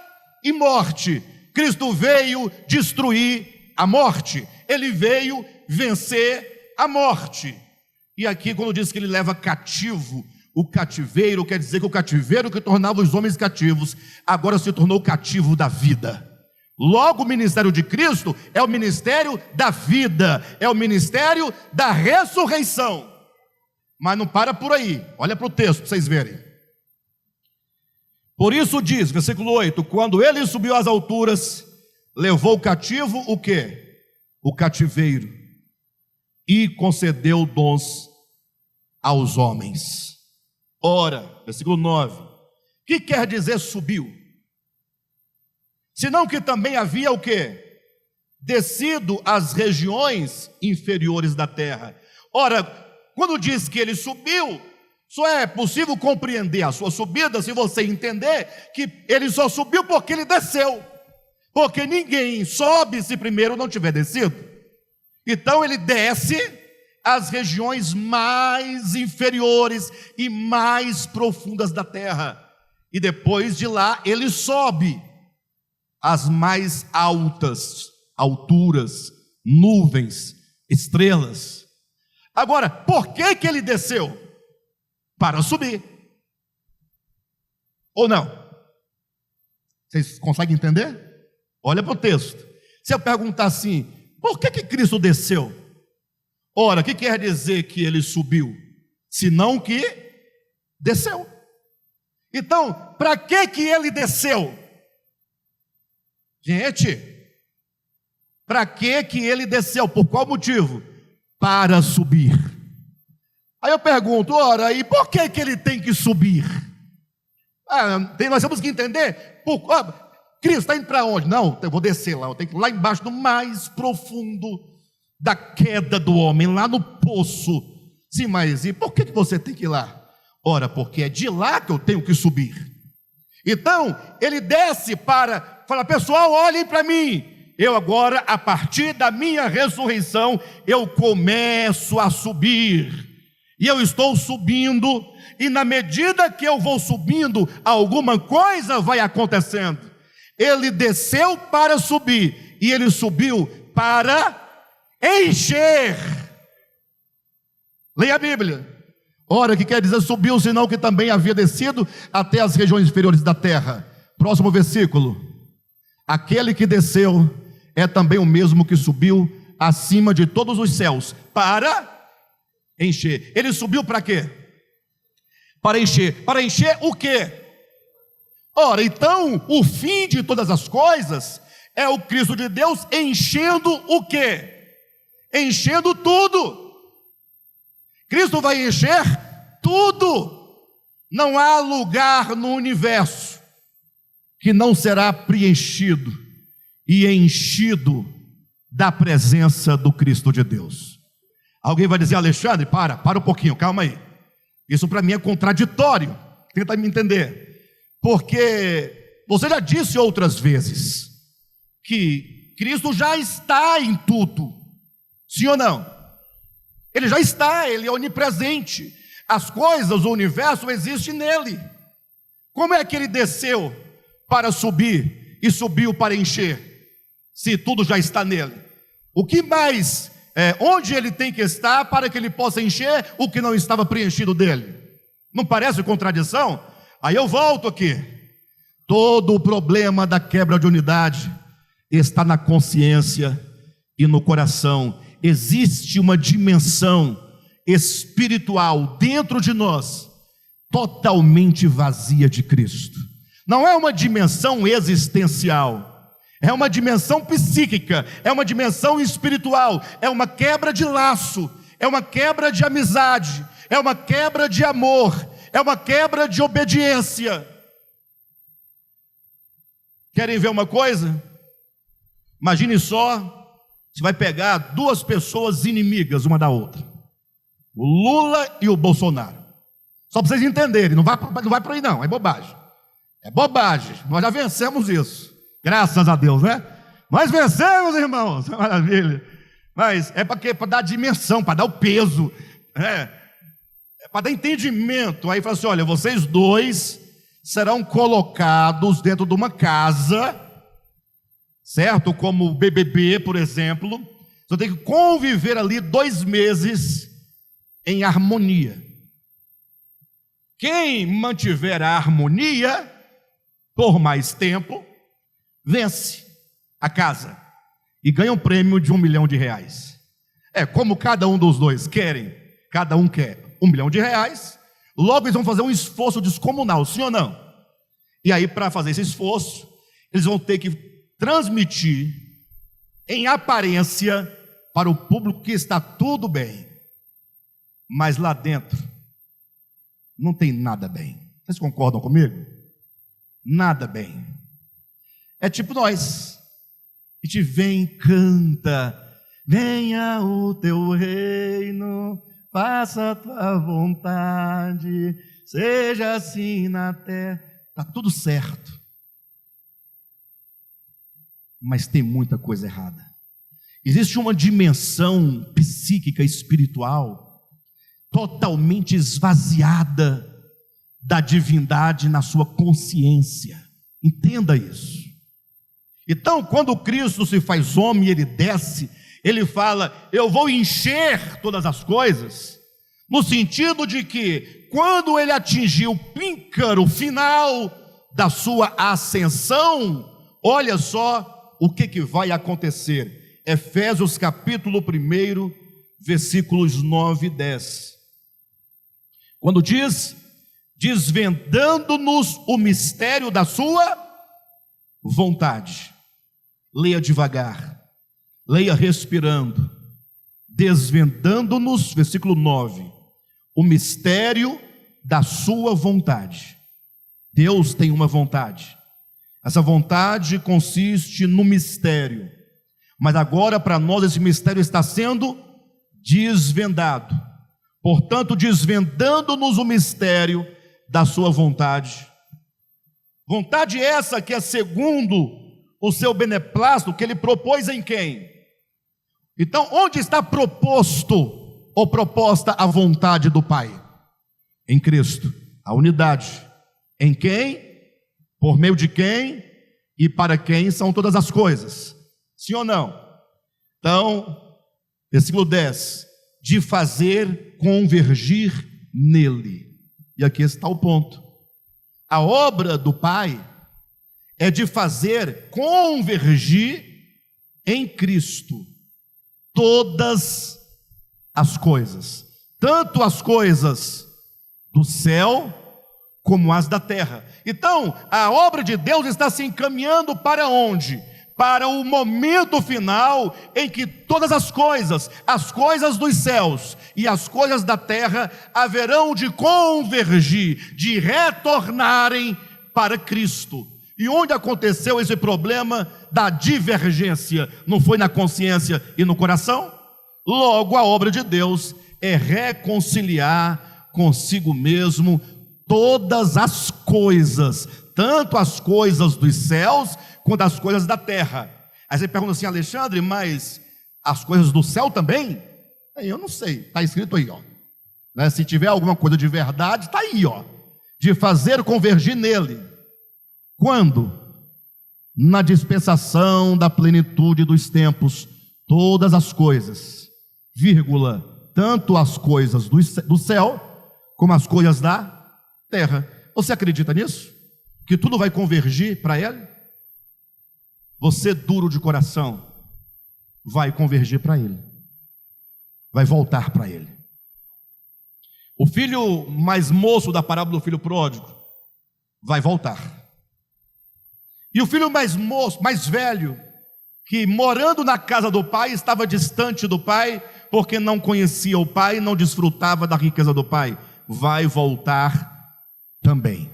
e morte. Cristo veio destruir a morte, ele veio vencer a morte. E aqui, quando diz que ele leva cativo o cativeiro, quer dizer que o cativeiro que tornava os homens cativos, agora se tornou cativo da vida. Logo, o ministério de Cristo é o ministério da vida, é o ministério da ressurreição. Mas não para por aí, olha para o texto para vocês verem. Por isso diz, versículo 8, quando ele subiu às alturas, levou cativo o quê? O cativeiro, e concedeu dons aos homens. Ora, versículo 9, o que quer dizer subiu? senão que também havia o quê? Descido às regiões inferiores da terra. Ora, quando diz que ele subiu, só é possível compreender a sua subida se você entender que ele só subiu porque ele desceu. Porque ninguém sobe se primeiro não tiver descido. Então ele desce às regiões mais inferiores e mais profundas da terra. E depois de lá ele sobe às mais alturas, nuvens, estrelas. Agora, por que ele desceu? Para subir. Ou não? Vocês conseguem entender? Olha para o texto. Se eu perguntar assim, por que Cristo desceu? Ora, o que quer dizer que ele subiu? Senão que desceu. Então, para que ele desceu? Gente, para que ele desceu? Por qual motivo? Para subir. Aí eu pergunto, ora, e por que ele tem que subir? Nós temos que entender. Cristo está indo para onde? Não, eu vou descer lá, eu tenho que ir lá embaixo, no mais profundo da queda do homem, lá no poço. Sim, mas e por que você tem que ir lá? Ora, porque é de lá que eu tenho que subir. Então, ele desce para falar, pessoal, olhem para mim. Eu agora, a partir da minha ressurreição, eu começo a subir. E eu estou subindo, e na medida que eu vou subindo, alguma coisa vai acontecendo. Ele desceu para subir, e ele subiu para encher. Leia a Bíblia. Ora, o que quer dizer subiu, senão que também havia descido até as regiões inferiores da terra. Próximo versículo. Aquele que desceu é também o mesmo que subiu acima de todos os céus, para encher. Ele subiu para quê? Para encher. Para encher o quê? Ora, então, o fim de todas as coisas é o Cristo de Deus enchendo o quê? Enchendo tudo. Cristo vai encher tudo. Não há lugar no universo que não será preenchido e enchido da presença do Cristo de Deus. Alguém vai dizer, Alexandre, para um pouquinho, calma aí. Isso para mim é contraditório. Tenta me entender. Porque você já disse outras vezes que Cristo já está em tudo. Sim ou não? Ele já está, ele é onipresente. As coisas, o universo existe nele. Como é que ele desceu para subir e subiu para encher, se tudo já está nele? O que mais, onde ele tem que estar para que ele possa encher o que não estava preenchido dele? Não parece contradição? Aí eu volto aqui. Todo o problema da quebra de unidade está na consciência e no coração. Existe uma dimensão espiritual dentro de nós, totalmente vazia de Cristo. Não é uma dimensão existencial, é uma dimensão psíquica, é uma dimensão espiritual, é uma quebra de laço, é uma quebra de amizade, é uma quebra de amor, é uma quebra de obediência. Querem ver uma coisa? Imagine só, você vai pegar duas pessoas inimigas uma da outra, o Lula e o Bolsonaro. Só para vocês entenderem, não vai por aí não, é bobagem. É bobagem, nós já vencemos isso, graças a Deus, né? Nós vencemos, irmãos, maravilha. Mas é para dar dimensão, para dar o peso, é para dar entendimento. Aí fala assim, olha, vocês dois serão colocados dentro de uma casa, certo? Como o BBB, por exemplo. Você tem que conviver ali 2 meses em harmonia. Quem mantiver a harmonia por mais tempo, vence a casa e ganha um prêmio de R$1 milhão. Como cada um dos dois querem, cada um quer R$1 milhão, logo eles vão fazer um esforço descomunal, sim ou não? E aí, para fazer esse esforço, eles vão ter que transmitir em aparência para o público que está tudo bem, mas lá dentro não tem nada bem. Vocês concordam comigo? Nada bem. É tipo nós. A gente vem e canta: venha o teu reino, faça a tua vontade, seja assim na terra. Está tudo certo. Mas tem muita coisa errada. Existe uma dimensão psíquica, espiritual, totalmente esvaziada da divindade na sua consciência. Entenda isso. Então, quando Cristo se faz homem, ele desce, ele fala: eu vou encher todas as coisas, no sentido de que, quando ele atingiu o píncaro final da sua ascensão, olha só o que vai acontecer. Efésios capítulo 1, versículos 9 e 10. Quando diz: desvendando-nos o mistério da sua vontade. Leia devagar, leia respirando. Desvendando-nos, versículo 9, o mistério da sua vontade. Deus tem uma vontade. Essa vontade consiste no mistério. Mas agora, para nós, esse mistério está sendo desvendado. Portanto, desvendando-nos o mistério da sua vontade. Vontade essa que é segundo o seu beneplácito, que ele propôs em quem? Então, onde está proposto ou proposta a vontade do Pai? Em Cristo, a unidade. Em quem? Por meio de quem? E para quem são todas as coisas. Sim ou não? Então, versículo 10: de fazer convergir nele. E aqui está o ponto. A obra do Pai é de fazer convergir em Cristo todas as coisas, tanto as coisas do céu como as da terra. Então, a obra de Deus está se encaminhando para onde? Para o momento final em que todas as coisas dos céus e as coisas da terra, haverão de convergir, de retornarem para Cristo. E onde aconteceu esse problema da divergência? Não foi na consciência e no coração? Logo, a obra de Deus é reconciliar consigo mesmo todas as coisas, tanto as coisas dos céus quanto as coisas da terra. Aí você pergunta assim: Alexandre, mas as coisas do céu também? Eu não sei, está escrito aí, ó. Né? Se tiver alguma coisa de verdade, está aí, ó. De fazer convergir nele. Quando? Na dispensação da plenitude dos tempos, todas as coisas, vírgula, tanto as coisas do céu, como as coisas da terra. Você acredita nisso? Que tudo vai convergir para ele? Você, duro de coração, vai convergir para ele, vai voltar para ele. O filho mais moço da parábola do filho pródigo vai voltar. E o filho mais moço, mais velho, que morando na casa do pai, estava distante do pai, porque não conhecia o pai, não desfrutava da riqueza do pai, vai voltar também.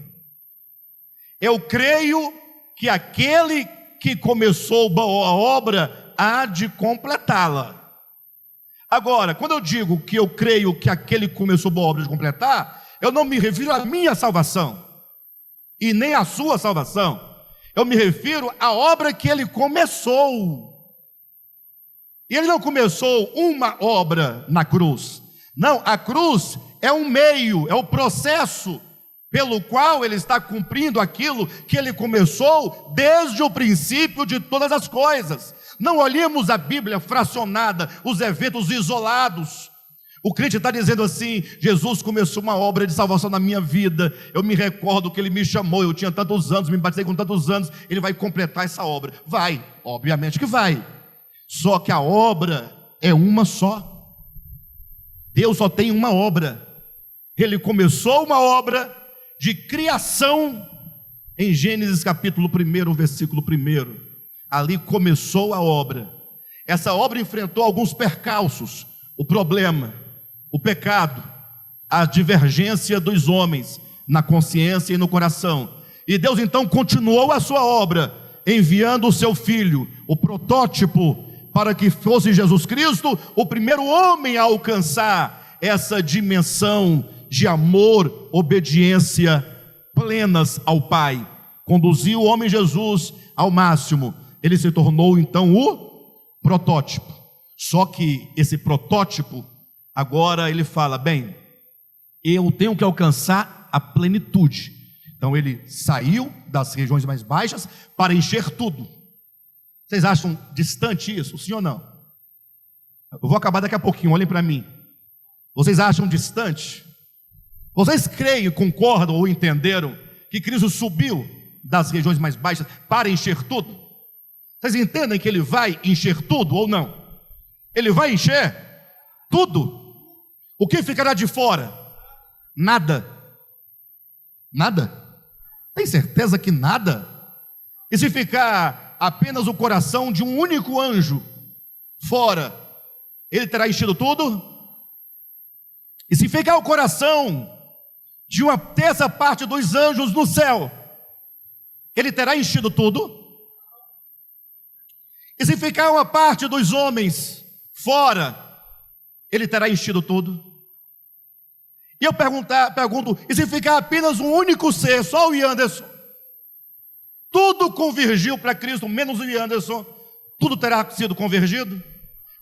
Eu creio que aquele que começou a obra há de completá-la. Agora, quando eu digo que eu creio que aquele que começou a obra de completar, eu não me refiro à minha salvação e nem à sua salvação. Eu me refiro à obra que ele começou. E ele não começou uma obra na cruz. Não, a cruz é um meio, é o processo pelo qual ele está cumprindo aquilo que ele começou desde o princípio de todas as coisas. Não olhemos a Bíblia fracionada, os eventos isolados. O crente está dizendo assim: Jesus começou uma obra de salvação na minha vida, eu me recordo que ele me chamou, eu tinha tantos anos, me batizei com tantos anos, ele vai completar essa obra. Vai, obviamente que vai. Só que a obra é uma só. Deus só tem uma obra. Ele começou uma obra de criação em Gênesis capítulo 1, versículo 1. Ali começou a obra. Essa obra enfrentou alguns percalços: o problema, o pecado, a divergência dos homens na consciência e no coração. E Deus então continuou a sua obra, enviando o seu filho, o protótipo, para que fosse Jesus Cristo o primeiro homem a alcançar essa dimensão de amor, obediência plenas ao Pai. Conduziu o homem Jesus ao máximo. Ele se tornou então o protótipo. Só que esse protótipo, agora ele fala: bem, eu tenho que alcançar a plenitude. Então ele saiu das regiões mais baixas para encher tudo. Vocês acham distante isso? Sim ou não? Eu vou acabar daqui a pouquinho, olhem para mim. Vocês acham distante? Vocês creem, concordam ou entenderam que Cristo subiu das regiões mais baixas para encher tudo? Vocês entendem que ele vai encher tudo ou não? Ele vai encher tudo. O que ficará de fora? Nada. Nada? Tem certeza que nada? E se ficar apenas o coração de um único anjo fora, ele terá enchido tudo? E se ficar o coração de uma terça parte dos anjos no céu, ele terá enchido tudo? E se ficar uma parte dos homens fora, ele terá enchido tudo? E eu pergunto, e se ficar apenas um único ser, só o Anderson? Tudo convergiu para Cristo, menos o Anderson. Tudo terá sido convergido?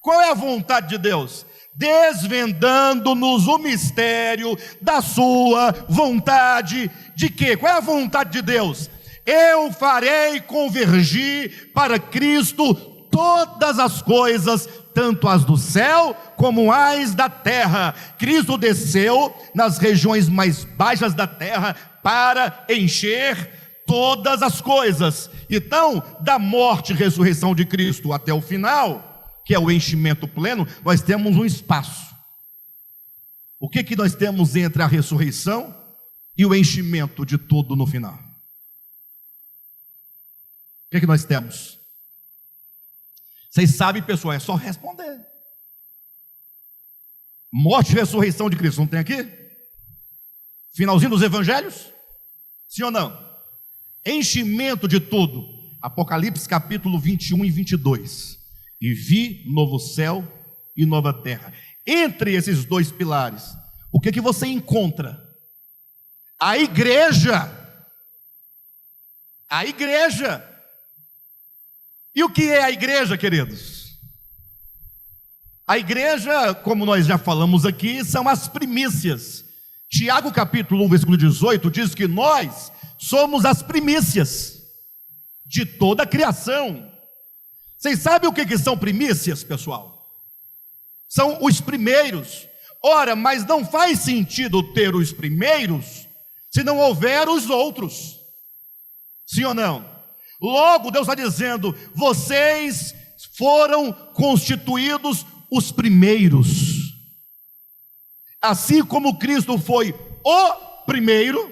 Qual é a vontade de Deus? Desvendando-nos o mistério da sua vontade. De quê? Qual é a vontade de Deus? Eu farei convergir para Cristo todas as coisas, tanto as do céu como as da terra. Cristo desceu nas regiões mais baixas da terra para encher todas as coisas. Então, da morte e ressurreição de Cristo até o final, que é o enchimento pleno, nós temos um espaço. O que nós temos entre a ressurreição e o enchimento de tudo no final? O que nós temos? Vocês sabem, pessoal, é só responder. Morte e ressurreição de Cristo, não tem aqui? Finalzinho dos evangelhos? Sim ou não? Enchimento de tudo. Apocalipse capítulo 21 e 22. E vi novo céu e nova terra. Entre esses dois pilares, o que você encontra? A igreja. A igreja. E o que é a igreja, queridos? A igreja, como nós já falamos aqui, são as primícias. Tiago capítulo 1, versículo 18, diz que nós somos as primícias de toda a criação. Vocês sabem o que são primícias, pessoal? São os primeiros. Ora, mas não faz sentido ter os primeiros se não houver os outros. Sim ou não? Logo, Deus está dizendo: vocês foram constituídos os primeiros. Assim como Cristo foi o primeiro,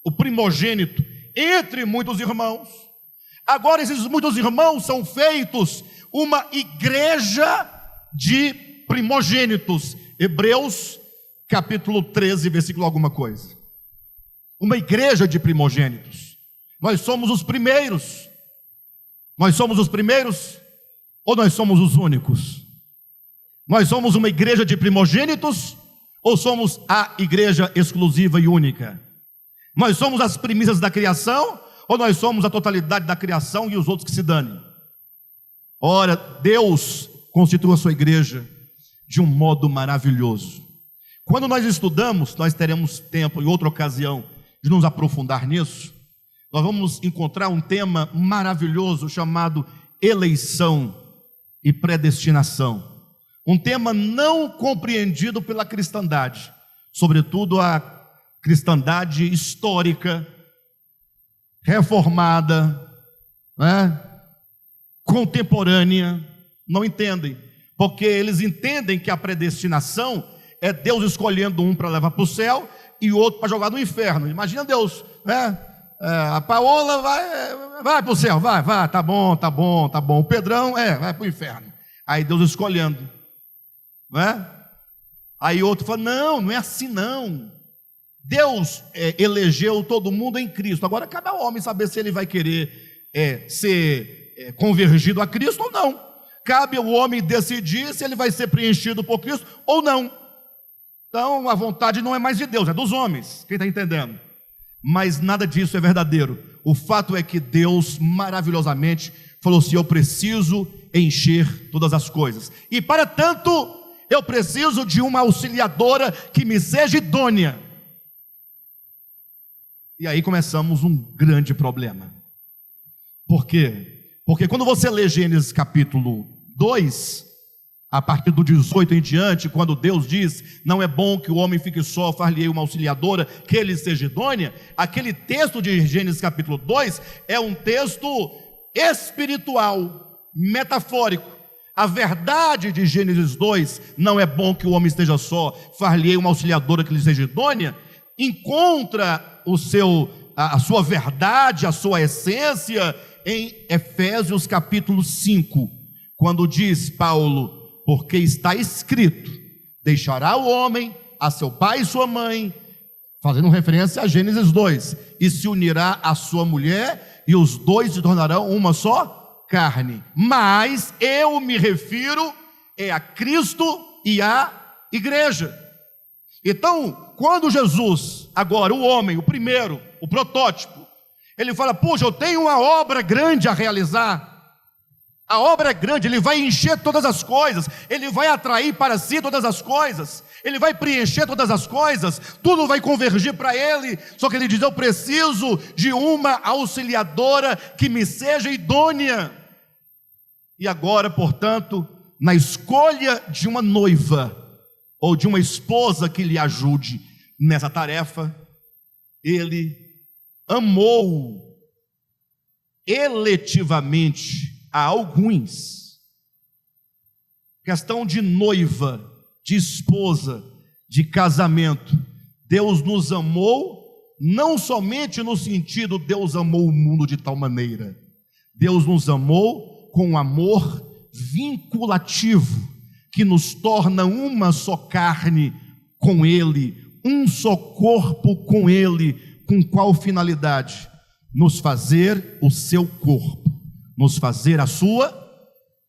o primogênito entre muitos irmãos, agora esses muitos irmãos são feitos uma igreja de primogênitos. Hebreus capítulo 13, versículo alguma coisa. Uma igreja de primogênitos. Nós somos os primeiros. Nós somos os primeiros ou nós somos os únicos? Nós somos uma igreja de primogênitos ou somos a igreja exclusiva e única? Nós somos as primícias da criação ou nós somos a totalidade da criação e os outros que se danem? Ora, Deus constituiu a sua igreja de um modo maravilhoso. Quando nós estudamos, nós teremos tempo em outra ocasião de nos aprofundar nisso. Nós vamos encontrar um tema maravilhoso chamado eleição e predestinação. Um tema não compreendido pela cristandade, sobretudo a cristandade histórica, reformada, contemporânea, não entendem, porque eles entendem que a predestinação é Deus escolhendo um para levar para o céu e outro para jogar no inferno. Imagina Deus, a Paola vai para o céu, vai, tá bom. O Pedrão, vai para o inferno. Aí Deus escolhendo, não é? Aí outro fala: não é assim não. Deus elegeu todo mundo em Cristo. Agora cabe ao homem saber se ele vai querer ser convergido a Cristo ou não. Cabe ao homem decidir se ele vai ser preenchido por Cristo ou não. Então a vontade não é mais de Deus, é dos homens. Quem está entendendo? Mas nada disso é verdadeiro. O fato é que Deus maravilhosamente falou assim: eu preciso encher todas as coisas, e para tanto eu preciso de uma auxiliadora que me seja idônea. E aí começamos um grande problema. Por quê? Porque quando você lê Gênesis capítulo 2, a partir do 18 em diante, quando Deus diz: não é bom que o homem fique só, far-lhe-ei uma auxiliadora, que ele seja idônea, aquele texto de Gênesis capítulo 2 é um texto espiritual, metafórico. A verdade de Gênesis 2, não é bom que o homem esteja só, far-lhe-ei uma auxiliadora que lhe seja idônea, encontra a sua verdade, a sua essência em Efésios capítulo 5, quando diz Paulo: porque está escrito, deixará o homem a seu pai e sua mãe, fazendo referência a Gênesis 2, e se unirá à sua mulher, e os dois se tornarão uma só carne. Mas eu me refiro a Cristo e à igreja. Então, quando Jesus, agora o homem, o primeiro, o protótipo, ele fala: puxa, eu tenho uma obra grande a realizar. A obra é grande, ele vai encher todas as coisas, ele vai atrair para si todas as coisas, ele vai preencher todas as coisas, tudo vai convergir para ele. Só que ele diz: eu preciso de uma auxiliadora que me seja idônea. E agora, portanto, na escolha de uma noiva ou de uma esposa que lhe ajude nessa tarefa, ele amou eletivamente a alguns. Questão de noiva, de esposa, de casamento. Deus nos amou, não somente no sentido Deus amou o mundo de tal maneira. Deus nos amou com um amor vinculativo, que nos torna uma só carne com Ele, um só corpo com Ele. Com qual finalidade? Nos fazer o seu corpo, nos fazer a sua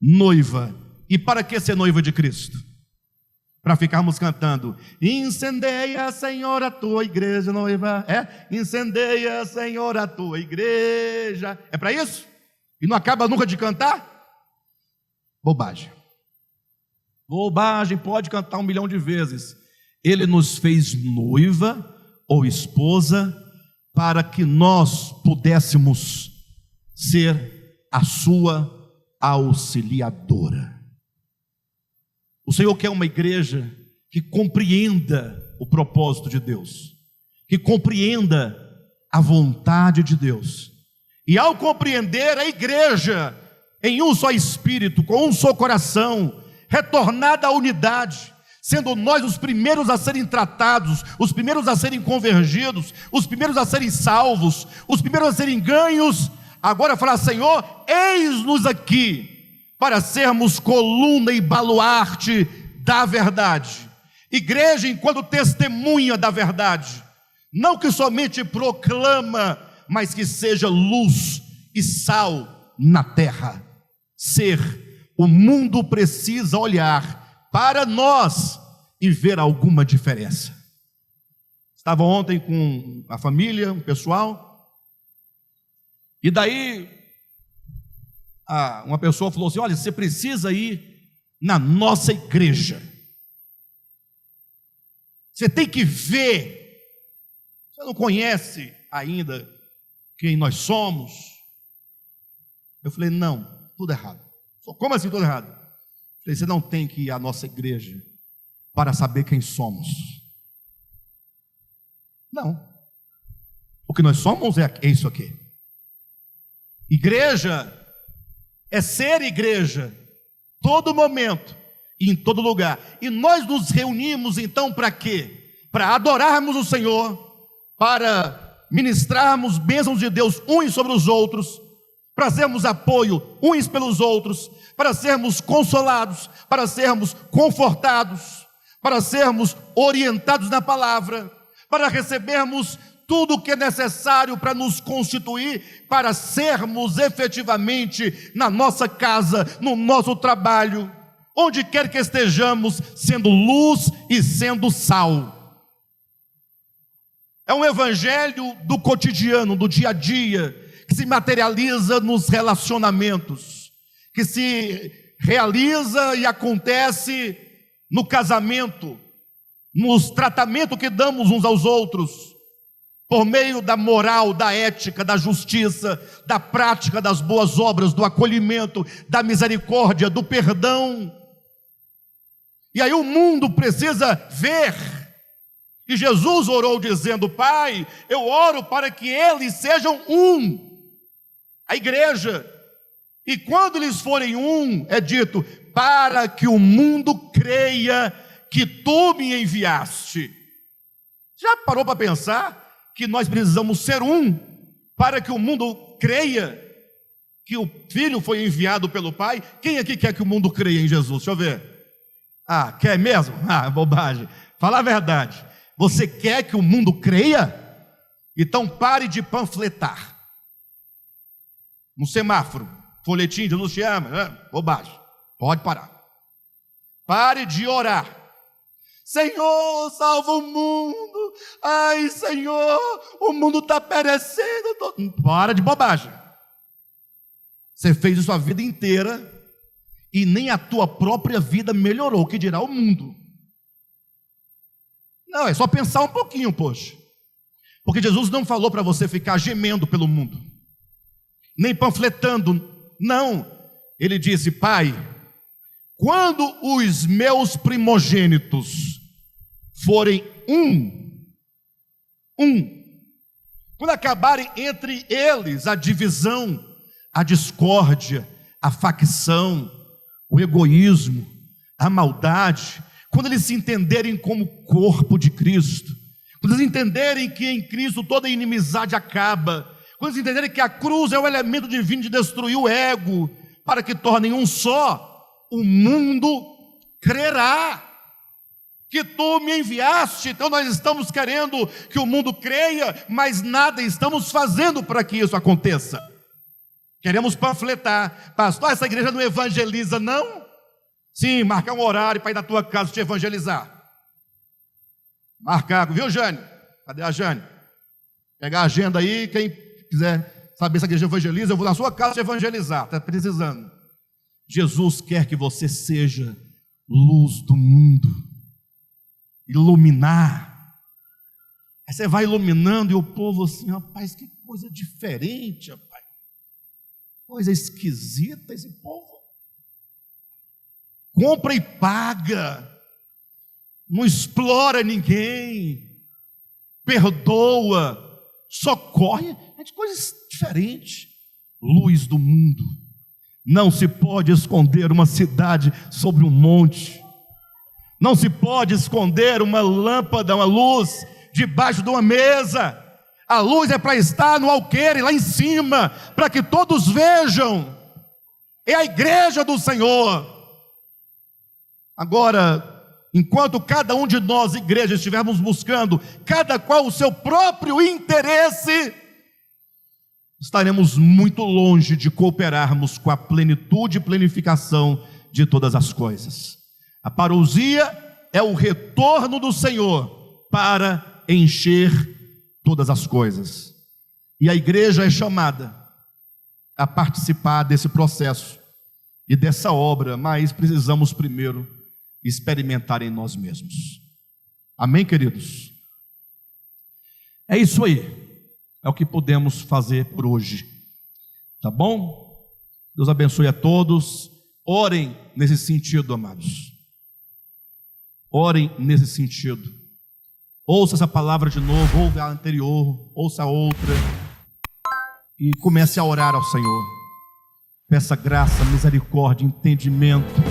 noiva. E para que ser noiva de Cristo? Para ficarmos cantando: incendeia, Senhor, a tua igreja, noiva. Incendeia, Senhor, a tua igreja. É para isso? E não acaba nunca de cantar? Bobagem. Bobagem, pode cantar 1 milhão de vezes. Ele nos fez noiva ou esposa para que nós pudéssemos ser a sua auxiliadora. O Senhor quer uma igreja que compreenda o propósito de Deus, que compreenda a vontade de Deus. E ao compreender a igreja em um só espírito, com um só coração, retornada à unidade, sendo nós os primeiros a serem tratados, os primeiros a serem convergidos, os primeiros a serem salvos, os primeiros a serem ganhos, agora falar: Senhor, eis-nos aqui para sermos coluna e baluarte da verdade. Igreja enquanto testemunha da verdade, não que somente proclama, mas que seja luz e sal na terra. O mundo precisa olhar para nós e ver alguma diferença. Estava ontem com a família, o pessoal, e daí uma pessoa falou assim: olha, você precisa ir na nossa igreja, você tem que ver, você não conhece ainda quem nós somos. Eu falei: não, tudo errado. Como assim tudo errado? Eu falei: você não tem que ir à nossa igreja para saber quem somos. Não, o que nós somos é isso aqui. Igreja é ser igreja, todo momento e em todo lugar. E nós nos reunimos então para quê? Para adorarmos o Senhor, para ministrarmos bênçãos de Deus uns sobre os outros, para sermos apoio uns pelos outros, para sermos consolados, para sermos confortados, para sermos orientados na palavra, para recebermos tudo o que é necessário para nos constituir, para sermos efetivamente na nossa casa, no nosso trabalho, onde quer que estejamos, sendo luz e sendo sal. É um evangelho do cotidiano, do dia a dia, que se materializa nos relacionamentos, que se realiza e acontece no casamento, nos tratamentos que damos uns aos outros, por meio da moral, da ética, da justiça, da prática das boas obras, do acolhimento, da misericórdia, do perdão. E aí o mundo precisa ver. E Jesus orou dizendo: Pai, eu oro para que eles sejam um, a igreja. E quando eles forem um, é dito, para que o mundo creia que tu me enviaste. Já parou para pensar que nós precisamos ser um, para que o mundo creia que o Filho foi enviado pelo Pai? Quem aqui quer que o mundo creia em Jesus? Deixa eu ver. Ah, quer mesmo? Ah, bobagem. Fala a verdade. Você quer que o mundo creia? Então pare de panfletar. No semáforo, folhetim, Jesus te ama. Bobagem. Pode parar. Pare de orar. Senhor, salva o mundo. Ai, Senhor, o mundo está perecendo. Para de bobagem. Você fez isso a vida inteira e nem a tua própria vida melhorou, que dirá o mundo. Não, é só pensar um pouquinho, poxa. Porque Jesus não falou para você ficar gemendo pelo mundo, nem panfletando. Não. Ele disse: Pai, quando os meus primogênitos forem quando acabarem entre eles a divisão, a discórdia, a facção, o egoísmo, a maldade, quando eles se entenderem como corpo de Cristo, quando eles entenderem que em Cristo toda inimizade acaba, quando eles entenderem que a cruz é o elemento divino de destruir o ego, para que tornem um só, o mundo crerá que tu me enviaste. Então nós estamos querendo que o mundo creia, mas nada estamos fazendo para que isso aconteça. Queremos panfletar. Pastor, essa igreja não evangeliza, não? Sim, marcar um horário para ir na tua casa te evangelizar. Marcar, viu, Jane? Cadê a Jane? Pegar a agenda aí, quem quiser saber se a igreja evangeliza, eu vou na sua casa te evangelizar, está precisando. Jesus quer que você seja luz do mundo, iluminar. Aí você vai iluminando e o povo assim: rapaz, que coisa diferente, rapaz. Coisa esquisita esse povo. Compra e paga, não explora ninguém, perdoa, socorre, é de coisas diferentes. Luz do mundo. Não se pode esconder uma cidade sobre um monte. Não se pode esconder uma lâmpada, uma luz debaixo de uma mesa. A luz é para estar no alqueire, lá em cima, para que todos vejam. É a igreja do Senhor. Agora, enquanto cada um de nós, igreja, estivermos buscando, cada qual o seu próprio interesse, estaremos muito longe de cooperarmos com a plenitude e plenificação de todas as coisas. A parousia é o retorno do Senhor para encher todas as coisas. E a igreja é chamada a participar desse processo e dessa obra, mas precisamos primeiro experimentar em nós mesmos. Amém, queridos? É isso aí. É o que podemos fazer por hoje. Tá bom? Deus abençoe a todos. Orem nesse sentido, amados. Orem nesse sentido. Ouça essa palavra de novo, ouve a anterior, ouça a outra. E comece a orar ao Senhor. Peça graça, misericórdia, entendimento.